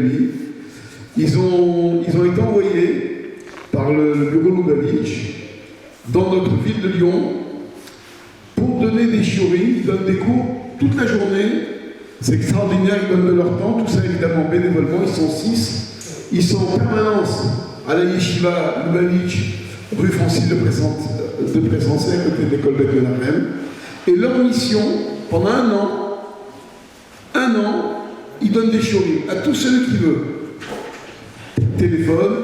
Italie. Ils ont été envoyés par le bureau Lubavitch dans notre ville de Lyon pour donner des shiurim. Ils donnent des cours toute la journée. C'est extraordinaire, ils donnent de leur temps, tout ça évidemment bénévolement. Ils sont 6. Ils sont en permanence à la yeshiva Lubavitch, rue Francis de Pressensé, à côté de l'école de Benarem. Et leur mission, pendant un an, ils donnent des shiurim à tous ceux qui veulent. Téléphone,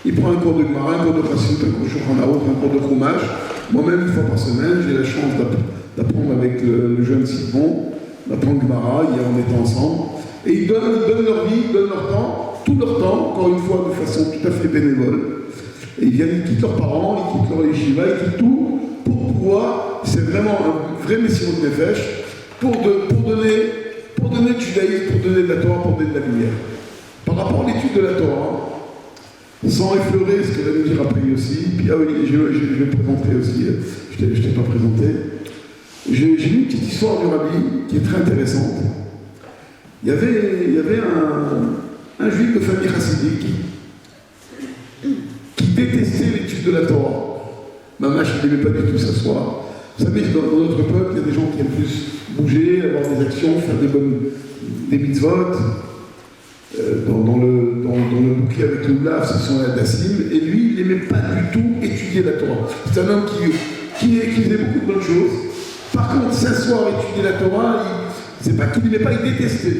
il prend un cours de Gemara, un cours de Chassidut, un cours de Shulchan Aruch, un cours de Chumash. Moi-même, une fois par semaine, j'ai la chance d'apprendre avec le jeune Simon, d'apprendre Gemara. Hier, on était ensemble. Et ils donnent leur vie, ils donnent leur temps, tout leur temps, encore une fois, de façon tout à fait bénévole. Et ils quittent leurs parents, ils quittent leur yeshiva, ils quittent tout pour pouvoir, c'est vraiment un vrai messire de Nefesh, pour donner du judaïsme, pour donner de la Torah, pour donner de la lumière. Par rapport à l'étude de la Torah, sans effleurer ce que va nous dire après aussi, puis ah oui, je vais présenter aussi, je ne t'ai pas présenté. J'ai lu une petite histoire du Rabbi qui est très intéressante. Il y avait un juif de famille chassidique qui détestait l'étude de la Torah. Mamash, il n'aimait pas du tout s'asseoir. Vous savez, dans notre peuple, il y a des gens qui aiment plus bouger, avoir des actions, faire des mitzvot. Dans le bouquet avec le Blav, ce sont les Hadassim, et lui, il n'aimait pas du tout étudier la Torah. C'est un homme qui faisait beaucoup de bonnes choses. Par contre, s'asseoir et étudier la Torah, c'est pas qu'il n'aimait pas, il détestait.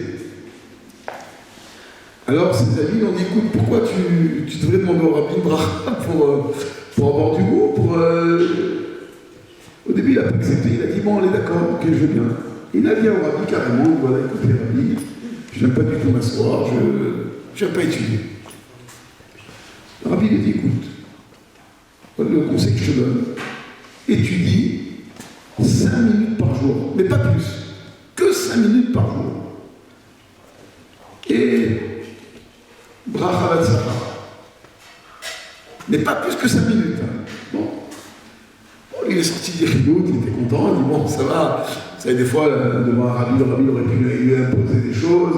Alors ses amis lui ont dit, écoute, pourquoi tu devrais demander au Rabbi Bracha pour avoir du goût, Au début, il n'a pas accepté, il a dit, bon, on est d'accord, ok, je veux bien. Il a dit au Rabbi carrément, voilà, écoutez, Rabbi, je n'aime pas du tout m'asseoir, je n'aime pas étudier. Le Rabbi lui a dit, écoute, le conseil que je te donne, étudie 5 minutes par jour, mais pas plus, que 5 minutes par jour. Et bracha vatzlacha. Mais pas plus que 5 minutes. Bon. Il est sorti des rideaux, il était content, il dit bon, ça va. Vous savez, des fois, devant un rabbi, le rabbi aurait pu lui imposer des choses.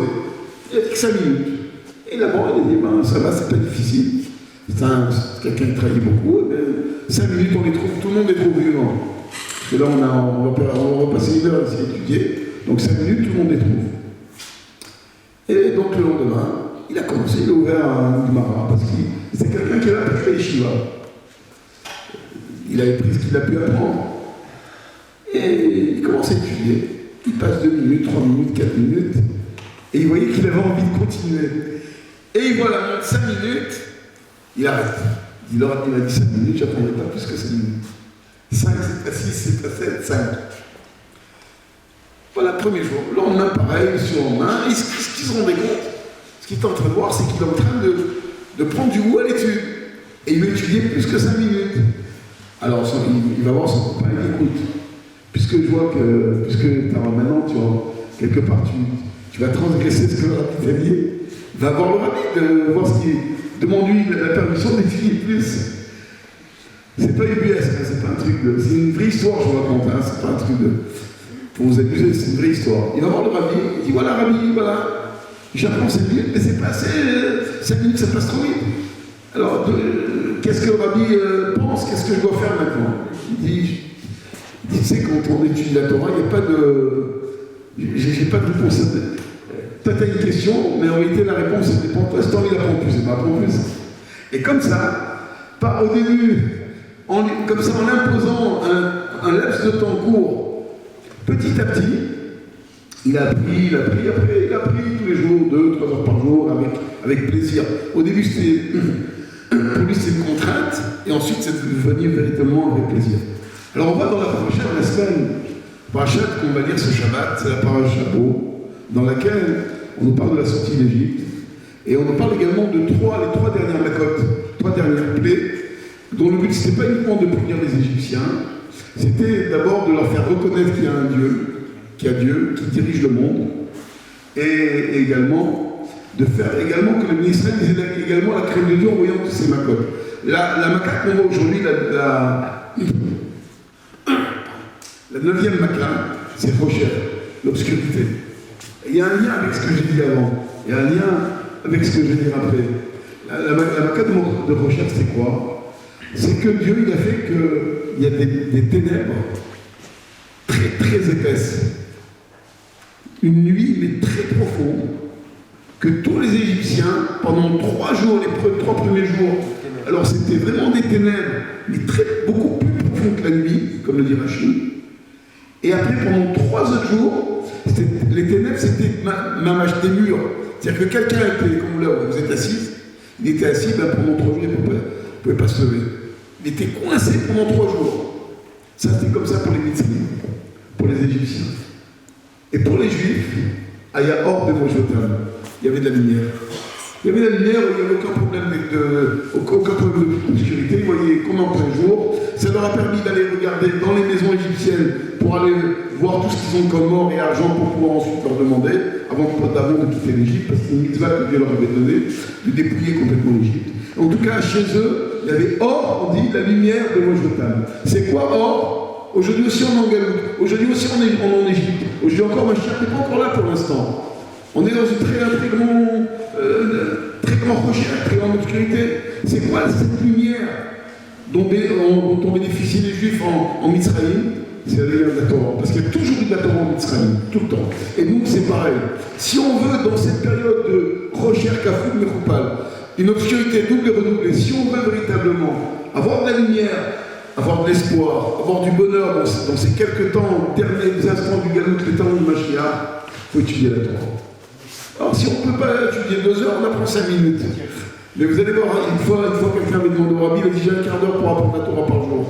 Il a dit que 5 minutes. Et là-bas, il a dit ben, ça va, c'est pas difficile. C'est quelqu'un qui travaille beaucoup. 5 minutes, on les trouve, tout le monde les trouve vivants. Parce que là, on va passer une heure ici à étudier. Donc 5 minutes, tout le monde les trouve. Et donc le lendemain, il a commencé, il a ouvert un Gemara, parce que c'est quelqu'un qui avait appris la yeshiva. Il avait pris ce qu'il a pu apprendre. Et il commence à étudier. Il passe 2 minutes, 3 minutes, 4 minutes. Et il voyait qu'il avait envie de continuer. Et il voit la montre 5 minutes, il arrête. Il m'a dit 5 minutes, j'attendrai pas plus que 5 minutes. 5, c'est pas 6, c'est pas 7, 5. Voilà, premier jour. Le lendemain, pareil, surlendemain. Et ce qu'il se rendait compte, ce qu'il est en train de voir, c'est qu'il est en train de prendre du goût à l'étude. Et il veut étudier plus que 5 minutes. Alors, il va voir son copain, il dit, écoute, puisque maintenant, tu vois, quelque part, tu vas transgresser ce que le rabbi t'a dit, va voir le rabbi, voir ce qui est. Demande-lui la permission d'étudier plus. C'est pas UBS, c'est pas un truc de. C'est une vraie histoire, je vous raconte, hein, c'est pas un truc de. Pour vous amuser, c'est une vraie histoire. Il va voir le rabbi, il dit voilà, rabbi, voilà, j'apprends 5 minutes, mais c'est pas assez, 5 minutes, ça passe trop vite. Alors, qu'est-ce que le rabbi pense, qu'est-ce que je dois faire maintenant? Il dit, tu sais, quand on étudie la Torah, il n'y a pas de. J'ai pas de réponse. Toi, tu as une question, mais en réalité, la réponse, elle dépend de toi. Si tu as envie d'apprendre plus, c'est pas apprendre plus. Et comme ça, pas au début, comme ça, en imposant un laps de temps court, petit à petit, il a appris, après il a appris tous les jours, 2-3 heures par jour, avec plaisir. Au début, pour lui, c'était une contrainte, et ensuite, c'est devenu véritablement avec plaisir. Alors, on va dans la paracha de la semaine, paracha qu'on va lire ce Shabbat, c'est la paracha Beau, dans laquelle on nous parle de la sortie d'Égypte, et on nous parle également de les trois dernières macotes, 3 dernières plaies, dont le but, ce n'était pas uniquement de punir les Égyptiens, c'était d'abord de leur faire reconnaître qu'il y a un Dieu, qui dirige le monde, et également de faire également que le ministère ait également la crainte de Dieu en voyant toutes ces macotes. La maca qu'on voit aujourd'hui, la 9e maca, c'est Rocher, l'obscurité. Il y a un lien avec ce que j'ai dit avant. Il y a un lien avec ce que je vais dire après. La maquette de recherche, c'est quoi? C'est que Dieu, il a fait qu'il y a des ténèbres très très épaisses. Une nuit, mais très profonde, que tous les Égyptiens, pendant 3 jours, les 3 premiers jours, alors c'était vraiment des ténèbres, mais beaucoup plus profondes que la nuit, comme le dit Rachid. Et après, pendant 3 autres jours, les ténèbres, c'était mamach des murs. C'est-à-dire que quelqu'un était, comme là où vous êtes assis, il était assis pendant 3 jours, il ne pouvait pas se lever. Il était coincé pendant 3 jours. Ça, c'était comme ça pour les Mitzvahs, pour les Égyptiens. Et pour les Juifs, il y a hors de Mojotam, il y avait de la lumière. Il y avait de la lumière, il n'y avait aucun problème d'obscurité, ils voyaient comme en plein jour. Ça leur a permis d'aller regarder dans les maisons égyptiennes pour aller voir tout ce qu'ils ont comme or et argent pour pouvoir ensuite leur demander, avant de quitter l'Égypte, parce que c'est une mitzvah que Dieu leur avait donné, de dépouiller complètement l'Égypte. En tout cas, chez eux, il y avait or, on dit, la lumière de Mojotam. C'est quoi or? Aujourd'hui aussi on est en Galoute, aujourd'hui aussi on est en Égypte, aujourd'hui encore Mashiach n'est pas encore là pour l'instant. On est dans une très grande recherche, très grande obscurité. C'est quoi cette lumière dont ont bénéficié les Juifs en Mitzrayim? C'est la lumière de la Torah. Parce qu'il y a toujours eu de la Torah en Mitzrayim, tout le temps. Et donc c'est pareil. Si on veut, dans cette période de recherche Kafoud Mechoupal, une obscurité double et redoublée, si on veut véritablement avoir de la lumière, avoir de l'espoir, avoir du bonheur dans ces quelques temps, derniers instants du Galoute, les temps de Mashiach, il faut étudier la Torah. Alors si on ne peut pas étudier 2 heures, on apprend 5 minutes. Mais vous allez voir, une fois quelqu'un m'a demandé au Rabbi, il a dit j'ai un quart d'heure pour apprendre la Torah par jour.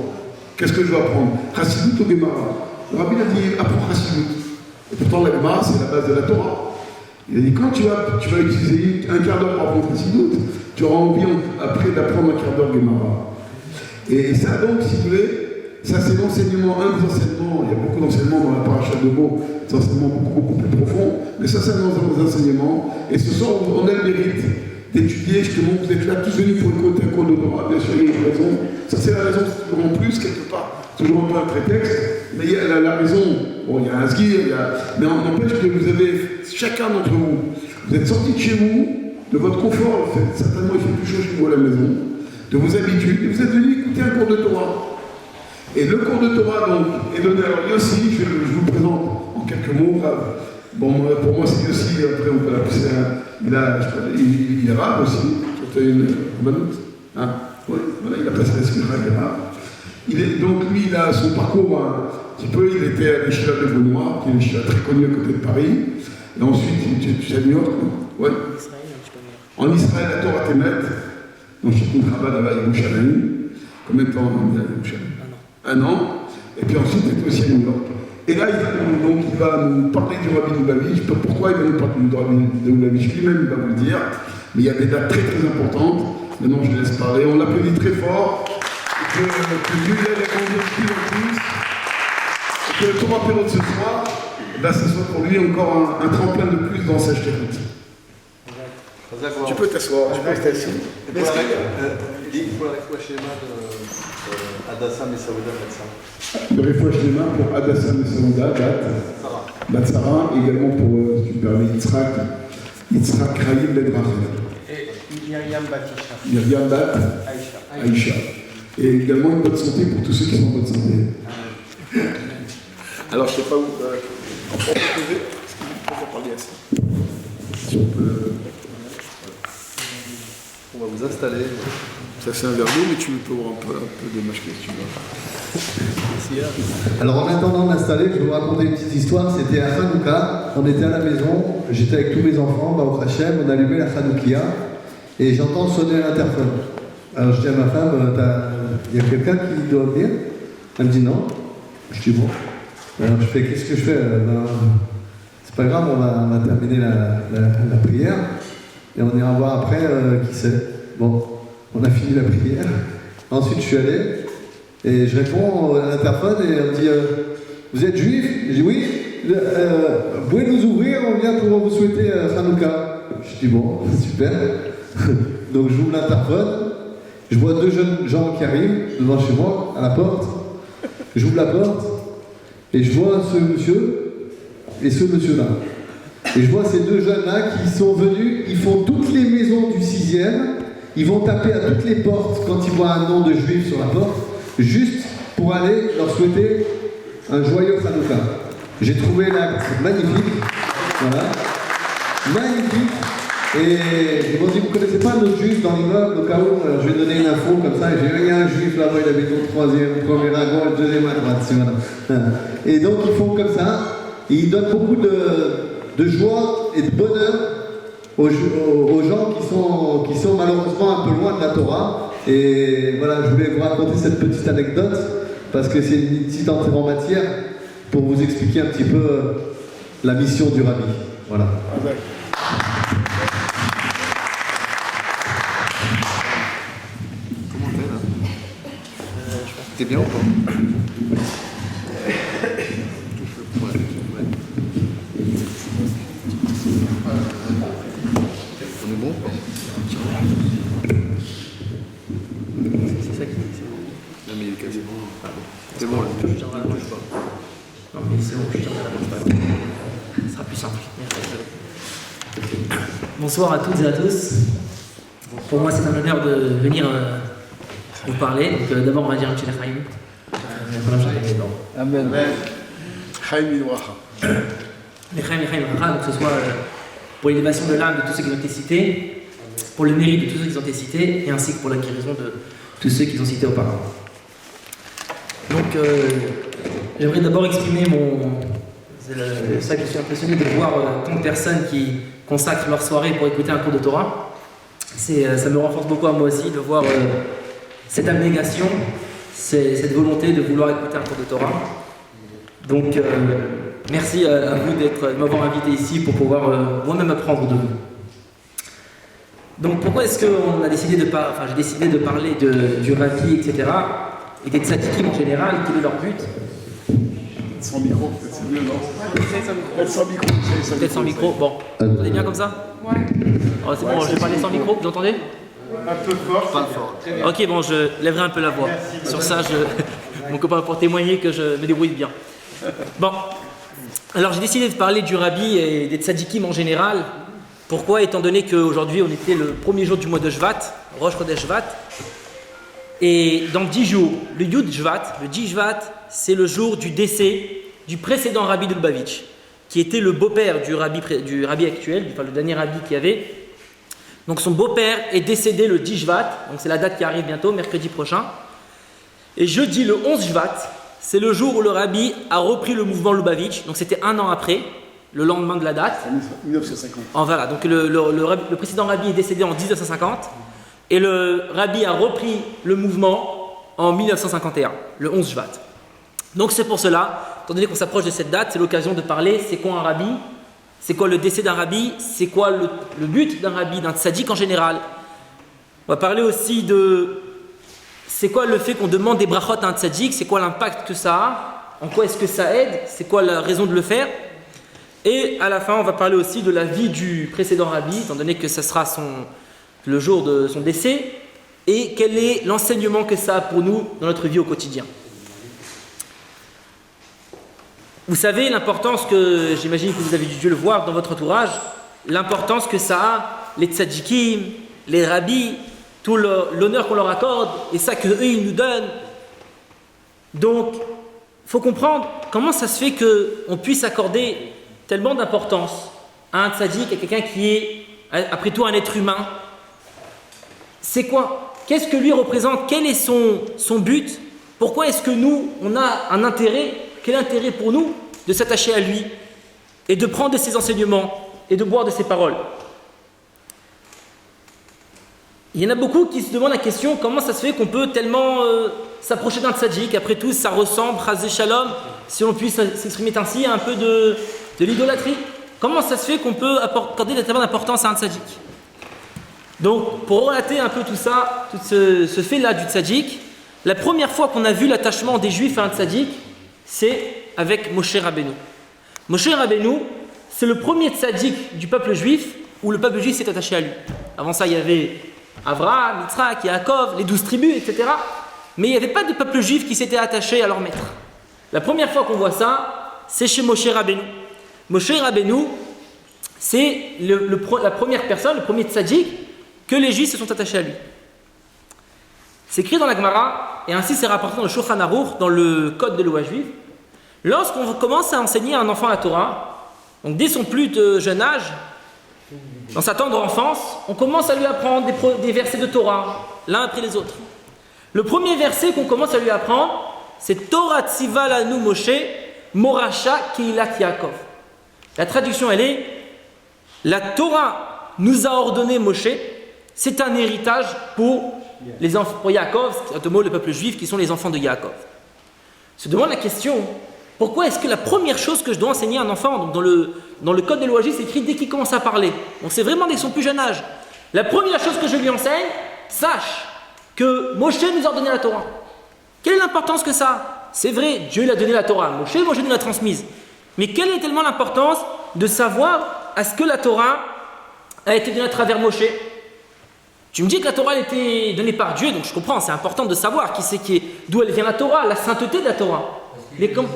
Qu'est-ce que je vais apprendre? Chassidut ou Gemara? Le Rabbi a dit apprends Chassidut. Et pourtant la Gemara c'est la base de la Torah. Il a dit quand tu vas utiliser un quart d'heure pour apprendre Chassidut, tu auras envie après d'apprendre un quart d'heure Gemara. Et ça donc, si vous voulez, ça c'est l'enseignement, un des enseignements, il y a beaucoup d'enseignements dans la paracha de Bo, des enseignements beaucoup plus profonds, mais ça c'est un des enseignements. Et ce soir, on a le mérite d'étudier, justement, vous êtes là tous venus pour écouter un cours de Torah, bien sûr, il y a une raison. Ça c'est la raison, toujours en plus, quelque part, toujours un peu un prétexte, mais il y a la raison, bon, il y a un sgir, mais on n'empêche que vous avez, chacun d'entre vous êtes sortis de chez vous, de votre confort, certainement il fait plus chaud chez vous à la maison, de vos habitudes, et vous êtes venus écouter un cours de Torah. Et le cours de Torah donc, est donné, alors Yossi, je vous le présente en quelques mots. Bon, pour moi c'est Yossi, après on peut l'appeler, il est arabe aussi, c'est une banoute. Hein, oui, voilà, il a passé la semaine arabe. Donc lui, il a son parcours un petit peu, il était à l'Échila de Benoît, qui est une Échila très connue à côté de Paris. Et ensuite, tu sais New York, ouais. En Israël, la Torah Temet, donc chez Kuntrabad, là-bas, il y a Yerushalayim. Combien de temps il y a Yerushalayim? 1 an, et puis ensuite il est aussi à New York. Et là, il va nous parler du Rabbi Lubavitch. Pourquoi il va nous parler du Rabbi Lubavitch? Lui-même, il va vous le dire. Mais il y a des dates très très importantes. Maintenant, je laisse parler. On l'applaudit très fort. Et que Dieu l'aide à conduire de plus en plus. Et que le Torah Pérot de ce soir, ce soit pour lui encore un tremplin de plus dans sa chérite. Tu peux t'asseoir. Tu peux t'asseoir. Pour la réfouach Shlema de Hadassah Messaouda Batsara. Le réfouach Shlema pour Hadassah Messaouda Batsara, également pour, si tu me permets, Yitzhak Raïm Ben Rachel. Et Myriam Batisha. Myriam Bat Aïcha. Et également une bonne santé pour tous ceux qui sont en bonne santé. Alors, je ne sais pas où. On peut poser, parce qu'il faut parler à ça. Si on peut. On va vous installer. Ça c'est un verre d'eau, mais tu peux voir un peu de mâcher si tu veux. Alors en attendant de m'installer, je vais vous raconter une petite histoire. C'était à Hanouka, on était à la maison, j'étais avec tous mes enfants, au Hachem, on allumait la Hanoukia et j'entends sonner à l'interphone. Alors je dis à ma femme, il y a quelqu'un qui doit venir? Elle me dit non. Je dis bon. Alors je fais, qu'est-ce que je fais? C'est pas grave, on va terminer la prière et on ira voir après qui c'est. Bon. On a fini la prière. Ensuite, je suis allé et je réponds à l'interphone et on me dit vous êtes juif? Je dis oui. Vous pouvez nous ouvrir? On vient pour vous souhaiter Hanouka. Je dis bon, super. Donc j'ouvre l'interphone. Je vois 2 jeunes gens qui arrivent devant chez moi à la porte. J'ouvre la porte et je vois ce monsieur et ce monsieur-là. Et je vois ces 2 jeunes-là qui sont venus. Ils font toutes les Hashem, ils vont taper à toutes les portes quand ils voient un nom de juif sur la porte, juste pour aller leur souhaiter un joyeux Hanouka. J'ai trouvé l'acte magnifique, voilà, magnifique. Et ils m'ont dit, vous ne connaissez pas notre juif dans l'immeuble, au cas où, alors je vais donner une info comme ça, et j'ai dit, il y a un juif là-bas, il habite au premier à gauche, deuxième à droite, voilà. Et donc ils font comme ça, et ils donnent beaucoup de joie et de bonheur aux gens qui sont malheureusement un peu loin de la Torah. Et voilà, je voulais vous raconter cette petite anecdote, parce que c'est une petite entrée en matière, pour vous expliquer un petit peu la mission du Rabbi. Voilà. T'es bien ou pas? On est bon ou pas? C'est ça qui Non mais il est cassé. C'est bon là. je tiendrai la main, je pas. Non mais c'est bon, je tiendrai la main, c'est pas grave. Ce sera plus simple. Merci. Bonsoir à toutes et à tous. Pour moi c'est un honneur de venir vous parler. Donc d'abord on va dire un petit Lechaim. Amen. Chaim Ibracha. Lechaim Bracha, donc que ce soit pour l'élévation de l'âme de tous ceux qui ont été cités, pour le mérite de tous ceux qui ont été cités, et ainsi que pour la guérison de tous ceux qui ont cités auparavant. Donc j'aimerais d'abord exprimer c'est ça que je suis impressionné de voir tant de personnes qui consacrent leur soirée pour écouter un cours de Torah. Ça me renforce beaucoup à moi aussi de voir cette abnégation, cette volonté de vouloir écouter un cours de Torah. Donc merci à vous de m'avoir invité ici pour pouvoir moi-même apprendre de vous. Donc pourquoi est-ce que j'ai décidé de parler du Rabbi, etc. et des tzadikim en général, quel est leur but? Sans micro, peut-être c'est mieux, non? Peut-être sans micro. Peut-être sans micro, bon. Vous entendez bien comme ça? Ouais. Oh, c'est bon, je vais parler sans micro, vous entendez? Un peu fort. Pas fort. Ok, bon, je lèverai un peu la voix. Sur ça, mon copain pour témoigner que je me débrouille bien. Bon, alors j'ai décidé de parler du Rabbi et des tzadikim en général. Pourquoi? Étant donné qu'aujourd'hui on était le premier jour du mois de Shvat, Rosh Chodesh Shvat, et dans 10 jours, le Yud Shvat, le 10 Shvat, c'est le jour du décès du précédent Rabbi de Lubavitch, qui était le beau-père du rabbi actuel, enfin le dernier rabbi qu'il y avait. Donc son beau-père est décédé le 10 Shvat, donc c'est la date qui arrive bientôt, mercredi prochain. Et jeudi, le 11 Shvat, c'est le jour où le rabbi a repris le mouvement Lubavitch, donc c'était un an après, le lendemain de la date. 1950. Voilà, donc le précédent rabbi est décédé en 1950, et le rabbi a repris le mouvement en 1951, le 11 Shvat. Donc c'est pour cela, étant donné qu'on s'approche de cette date, c'est l'occasion de parler, c'est quoi un rabbi? C'est quoi le décès d'un rabbi? C'est quoi le but d'un rabbi, d'un tzaddik en général? On va parler aussi de c'est quoi le fait qu'on demande des brachot à un tzaddik, c'est quoi l'impact que ça a, en quoi est-ce que ça aide, c'est quoi la raison de le faire. Et à la fin, on va parler aussi de la vie du précédent rabbi, étant donné que ce sera le jour de son décès, et quel est l'enseignement que ça a pour nous dans notre vie au quotidien. Vous savez l'importance que, j'imagine que vous avez dû le voir dans votre entourage, l'importance que ça a, les tzadikim, les rabbis, tout l'honneur qu'on leur accorde, et ça qu'eux ils nous donnent. Donc, il faut comprendre comment ça se fait qu'on puisse accorder tellement d'importance à un tzaddik, à quelqu'un qui est, après tout, un être humain. C'est quoi? Qu'est-ce que lui représente? Quel est son but? Pourquoi est-ce que nous, on a un intérêt? Quel intérêt pour nous de s'attacher à lui et de prendre de ses enseignements et de boire de ses paroles? Il y en a beaucoup qui se demandent la question, comment ça se fait qu'on peut tellement s'approcher d'un tzaddik? Après tout, ça ressemble, Chazé Shalom, si on puisse s'exprimer ainsi, à un peu de l'idolâtrie. Comment ça se fait qu'on peut accorder tellement d'importance à un tzaddik? Donc, pour relater un peu tout ça, tout ce fait-là du tzaddik, la première fois qu'on a vu l'attachement des juifs à un tzaddik, c'est avec Moshe Rabbeinu. Moshe Rabbeinu, c'est le premier tzaddik du peuple juif où le peuple juif s'est attaché à lui. Avant ça, il y avait Avraham, Yitzhak, Yaakov, les 12 tribus, etc. Mais il n'y avait pas de peuple juif qui s'était attaché à leur maître. La première fois qu'on voit ça, c'est chez Moshe Rabbeinu. Moshe Rabbeinu, c'est la première personne, le premier tzaddik que les Juifs se sont attachés à lui. C'est écrit dans la Gemara, et ainsi c'est rapporté dans le Shulchan Aruch, dans le code de loi juive. Lorsqu'on commence à enseigner à un enfant la Torah, donc dès son plus jeune âge, dans sa tendre enfance, on commence à lui apprendre des versets de Torah, l'un après les autres. Le premier verset qu'on commence à lui apprendre, c'est Torah Tziva Lanu Moshe, Morasha Keilat Yaakov. La traduction, elle est la Torah nous a ordonné Moshe, c'est un héritage pour les enfants, pour Yaakov, le peuple juif qui sont les enfants de Yaakov. Se demande la question, pourquoi est-ce que la première chose que je dois enseigner à un enfant, donc dans le code des lois juives, c'est écrit dès qu'il commence à parler. Donc c'est vraiment dès son plus jeune âge. La première chose que je lui enseigne, sache que Moshe nous a ordonné la Torah. Quelle est l'importance que ça? C'est vrai, Dieu lui a donné la Torah, Moshe nous l'a transmise. Mais quelle est tellement l'importance de savoir à ce que la Torah a été donnée à travers Moshe? Tu me dis que la Torah a été donnée par Dieu, donc je comprends, c'est important de savoir d'où elle vient la Torah, la sainteté de la Torah. Mais comme...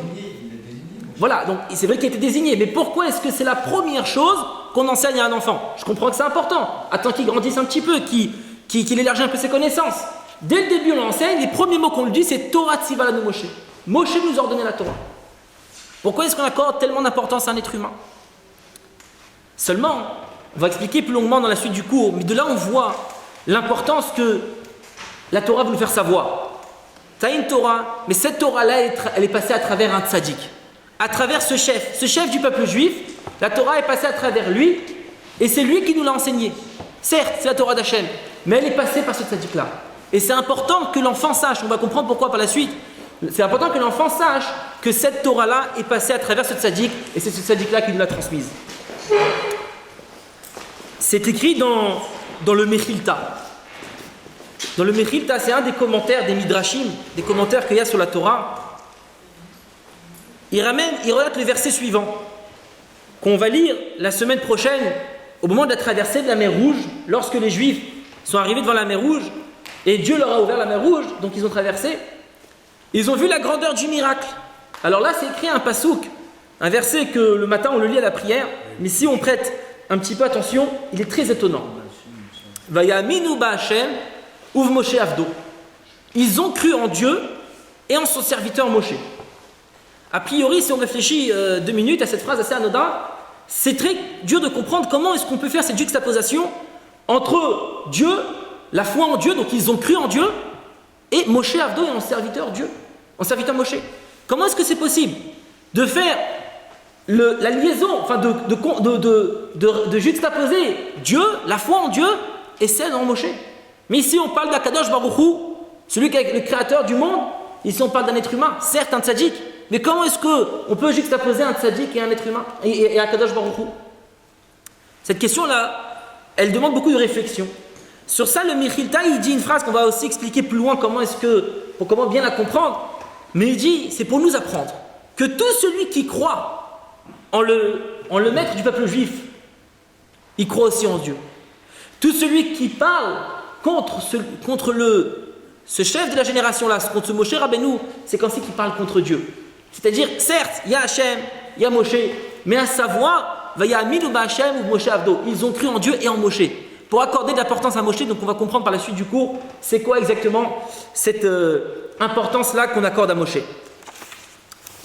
Voilà, donc c'est vrai qu'il a été désigné, mais pourquoi est-ce que c'est la première chose qu'on enseigne à un enfant? Je comprends que c'est important, attends qu'il grandisse un petit peu, qu'il élargisse un peu ses connaissances. Dès le début, on l'enseigne, les premiers mots qu'on lui dit, c'est Torah Tziva Lanu Moshe. Moshe nous a ordonné la Torah. Pourquoi est-ce qu'on accorde tellement d'importance à un être humain? Seulement, on va expliquer plus longuement dans la suite du cours, mais de là on voit l'importance que la Torah veut nous faire savoir. Tu as une Torah, mais cette Torah-là, elle est passée à travers un tzaddik. À travers ce chef du peuple juif, la Torah est passée à travers lui, et c'est lui qui nous l'a enseignée. Certes, c'est la Torah d'Hachem, mais elle est passée par ce tzaddik-là. Et c'est important que l'enfant sache, on va comprendre pourquoi par la suite, c'est important que l'enfant sache que cette Torah-là est passée à travers ce tzaddik, et c'est ce tzaddik-là qui nous l'a transmise. C'est écrit dans le Mechilta. Dans le Mechilta, c'est un des commentaires des Midrashim, des commentaires qu'il y a sur la Torah. Il relate le verset suivant, qu'on va lire la semaine prochaine, au moment de la traversée de la mer Rouge, lorsque les Juifs sont arrivés devant la mer Rouge, et Dieu leur a ouvert la mer Rouge, donc ils ont traversé. Ils ont vu la grandeur du miracle. Alors là, c'est écrit un pasouk, un verset que le matin on le lit à la prière, mais si on prête un petit peu attention, il est très étonnant. Vayaminu ba'Hashem uv Moshe avdo. Ils ont cru en Dieu et en son serviteur Moshe. A priori, si on réfléchit 2 minutes à cette phrase assez anodine, c'est très dur de comprendre comment est-ce qu'on peut faire cette juxtaposition entre Dieu, la foi en Dieu, donc ils ont cru en Dieu, et Moshe avdo et en serviteur Dieu, en serviteur Moshe. Comment est-ce que c'est possible de faire la liaison, enfin de juxtaposer Dieu, la foi en Dieu, et celle en Moshe? Mais ici on parle d'Akadosh Baruch Hu, celui qui est le créateur du monde. Ici on parle d'un être humain, certes un tzaddik, mais comment est-ce qu'on peut juxtaposer un tzaddik et un être humain, et Akadosh Baruch Hu? Cette question-là, elle demande beaucoup de réflexion. Sur ça, le Mechilta, il dit une phrase qu'on va aussi expliquer plus loin, pour comment bien la comprendre. Mais il dit, c'est pour nous apprendre que tout celui qui croit en le maître du peuple juif, il croit aussi en Dieu. Tout celui qui parle contre ce chef de la génération-là, contre ce Moshe Rabbeinu, c'est comme si qu'il parle contre Dieu. C'est-à-dire, certes, il y a Hachem, il y a Moshe, mais à savoir, il y a Aminu Ba'Hachem ou Moshe Avdo. Ils ont cru en Dieu et en Moshe. Pour accorder de l'importance à Moshe, donc on va comprendre par la suite du cours, c'est quoi exactement cette importance-là qu'on accorde à Moshe.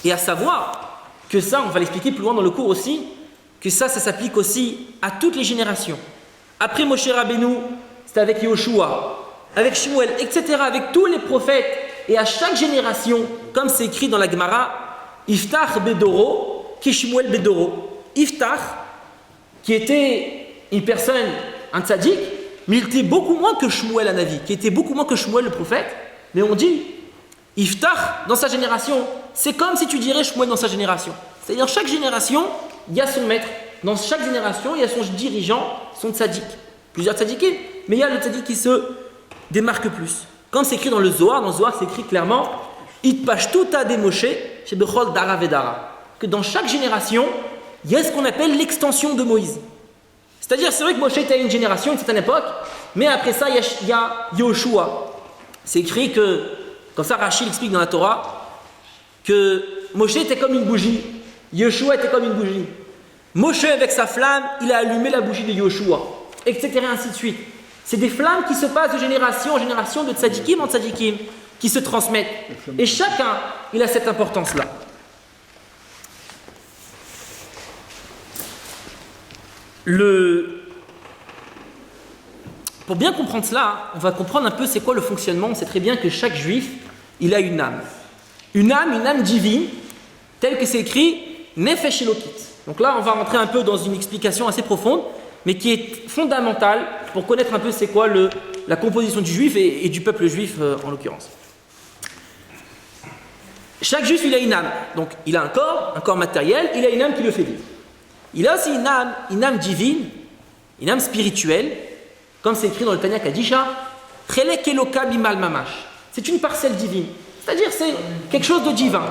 Et à savoir que ça, on va l'expliquer plus loin dans le cours aussi, que ça s'applique aussi à toutes les générations. Après Moshe Rabbeinu, c'était avec Yoshua, avec Shmuel, etc., avec tous les prophètes, et à chaque génération, comme c'est écrit dans la Gemara, Iftach Bedoro, ki Shmuel Bedoro. Iftach, qui était une personne, un tzaddik, mais il était beaucoup moins que Shmuel Hanavi, qui était beaucoup moins que Shmuel le prophète, mais on dit, Iftach, dans sa génération, c'est comme si tu dirais Shmuel dans sa génération. C'est-à-dire, chaque génération, il y a son maître. Dans chaque génération, il y a son dirigeant, son tzaddik. Plusieurs tzaddikim, mais il y a le tzaddik qui se démarque plus. Comme c'est écrit dans le Zohar c'est écrit clairement Itpashtuta de Moshe chez Bechol Dara Vedara. Que dans chaque génération, il y a ce qu'on appelle l'extension de Moïse. C'est-à-dire, c'est vrai que Moshe était à une génération, à une certaine époque, mais après ça, il y a Yoshua. C'est écrit que, comme ça Rachid explique dans la Torah, que Moshe était comme une bougie, Yoshua était comme une bougie. Moshe, avec sa flamme, il a allumé la bougie de Yoshua, etc. ainsi de suite. C'est des flammes qui se passent de génération en génération, de tzadikim en tzadikim, qui se transmettent. Et chacun, il a cette importance-là. Pour bien comprendre cela, on va comprendre un peu c'est quoi le fonctionnement. On sait très bien que chaque juif, il a une âme. Une âme divine, telle que c'est écrit Nefesh Elokit. Donc là, on va rentrer un peu dans une explication assez profonde, mais qui est fondamentale pour connaître un peu c'est quoi la composition du juif et du peuple juif en l'occurrence. Chaque juif, il a une âme. Donc, il a un corps matériel, il a une âme qui le fait vivre. Il a aussi une âme divine, une âme spirituelle, comme c'est écrit dans le Tanya Kadisha, Chelek Eloka Bimal Mamash. C'est une parcelle divine. C'est-à-dire, c'est quelque chose de divin.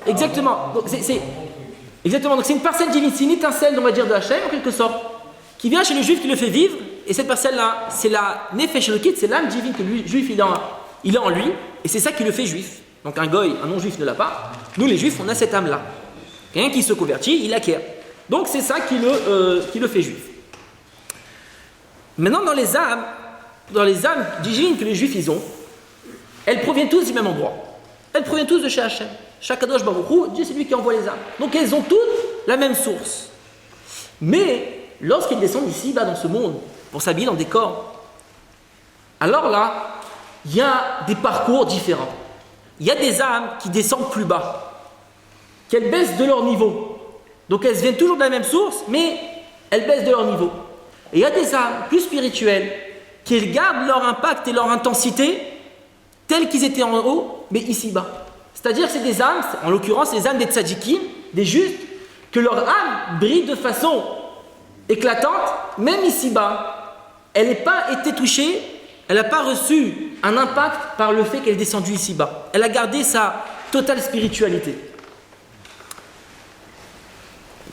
Exactement. Donc, exactement. Donc, c'est une parcelle divine, c'est une étincelle, on va dire, de Hachem, en quelque sorte, qui vient chez le juif qui le fait vivre. Et cette parcelle-là, c'est la Nefesh Elokit, c'est l'âme divine que le juif, il a en lui. Et c'est ça qui le fait juif. Donc, un goy, un non-juif ne l'a pas. Nous, les juifs, on a cette âme-là. Quelqu'un qui se convertit, il acquiert. Donc, c'est ça qui le fait juif. Maintenant, dans les âmes divines que les juifs ils ont, elles proviennent tous du même endroit. Elles proviennent tous de chez Hachem. Chaque Kadosh Baruch Hu, Dieu c'est lui qui envoie les âmes. Donc elles ont toutes la même source. Mais lorsqu'elles descendent ici, dans ce monde, pour s'habiller dans des corps, alors là, il y a des parcours différents. Il y a des âmes qui descendent plus bas, qu'elles baissent de leur niveau. Donc elles viennent toujours de la même source, mais elles baissent de leur niveau. Et il y a des âmes plus spirituelles qui gardent leur impact et leur intensité tels qu'ils étaient en haut, mais ici-bas. C'est-à-dire que c'est des âmes, en l'occurrence les âmes des tzadikim, des justes, que leur âme brille de façon éclatante, même ici-bas. Elle n'a pas été touchée, elle n'a pas reçu un impact par le fait qu'elle est descendue ici-bas. Elle a gardé sa totale spiritualité.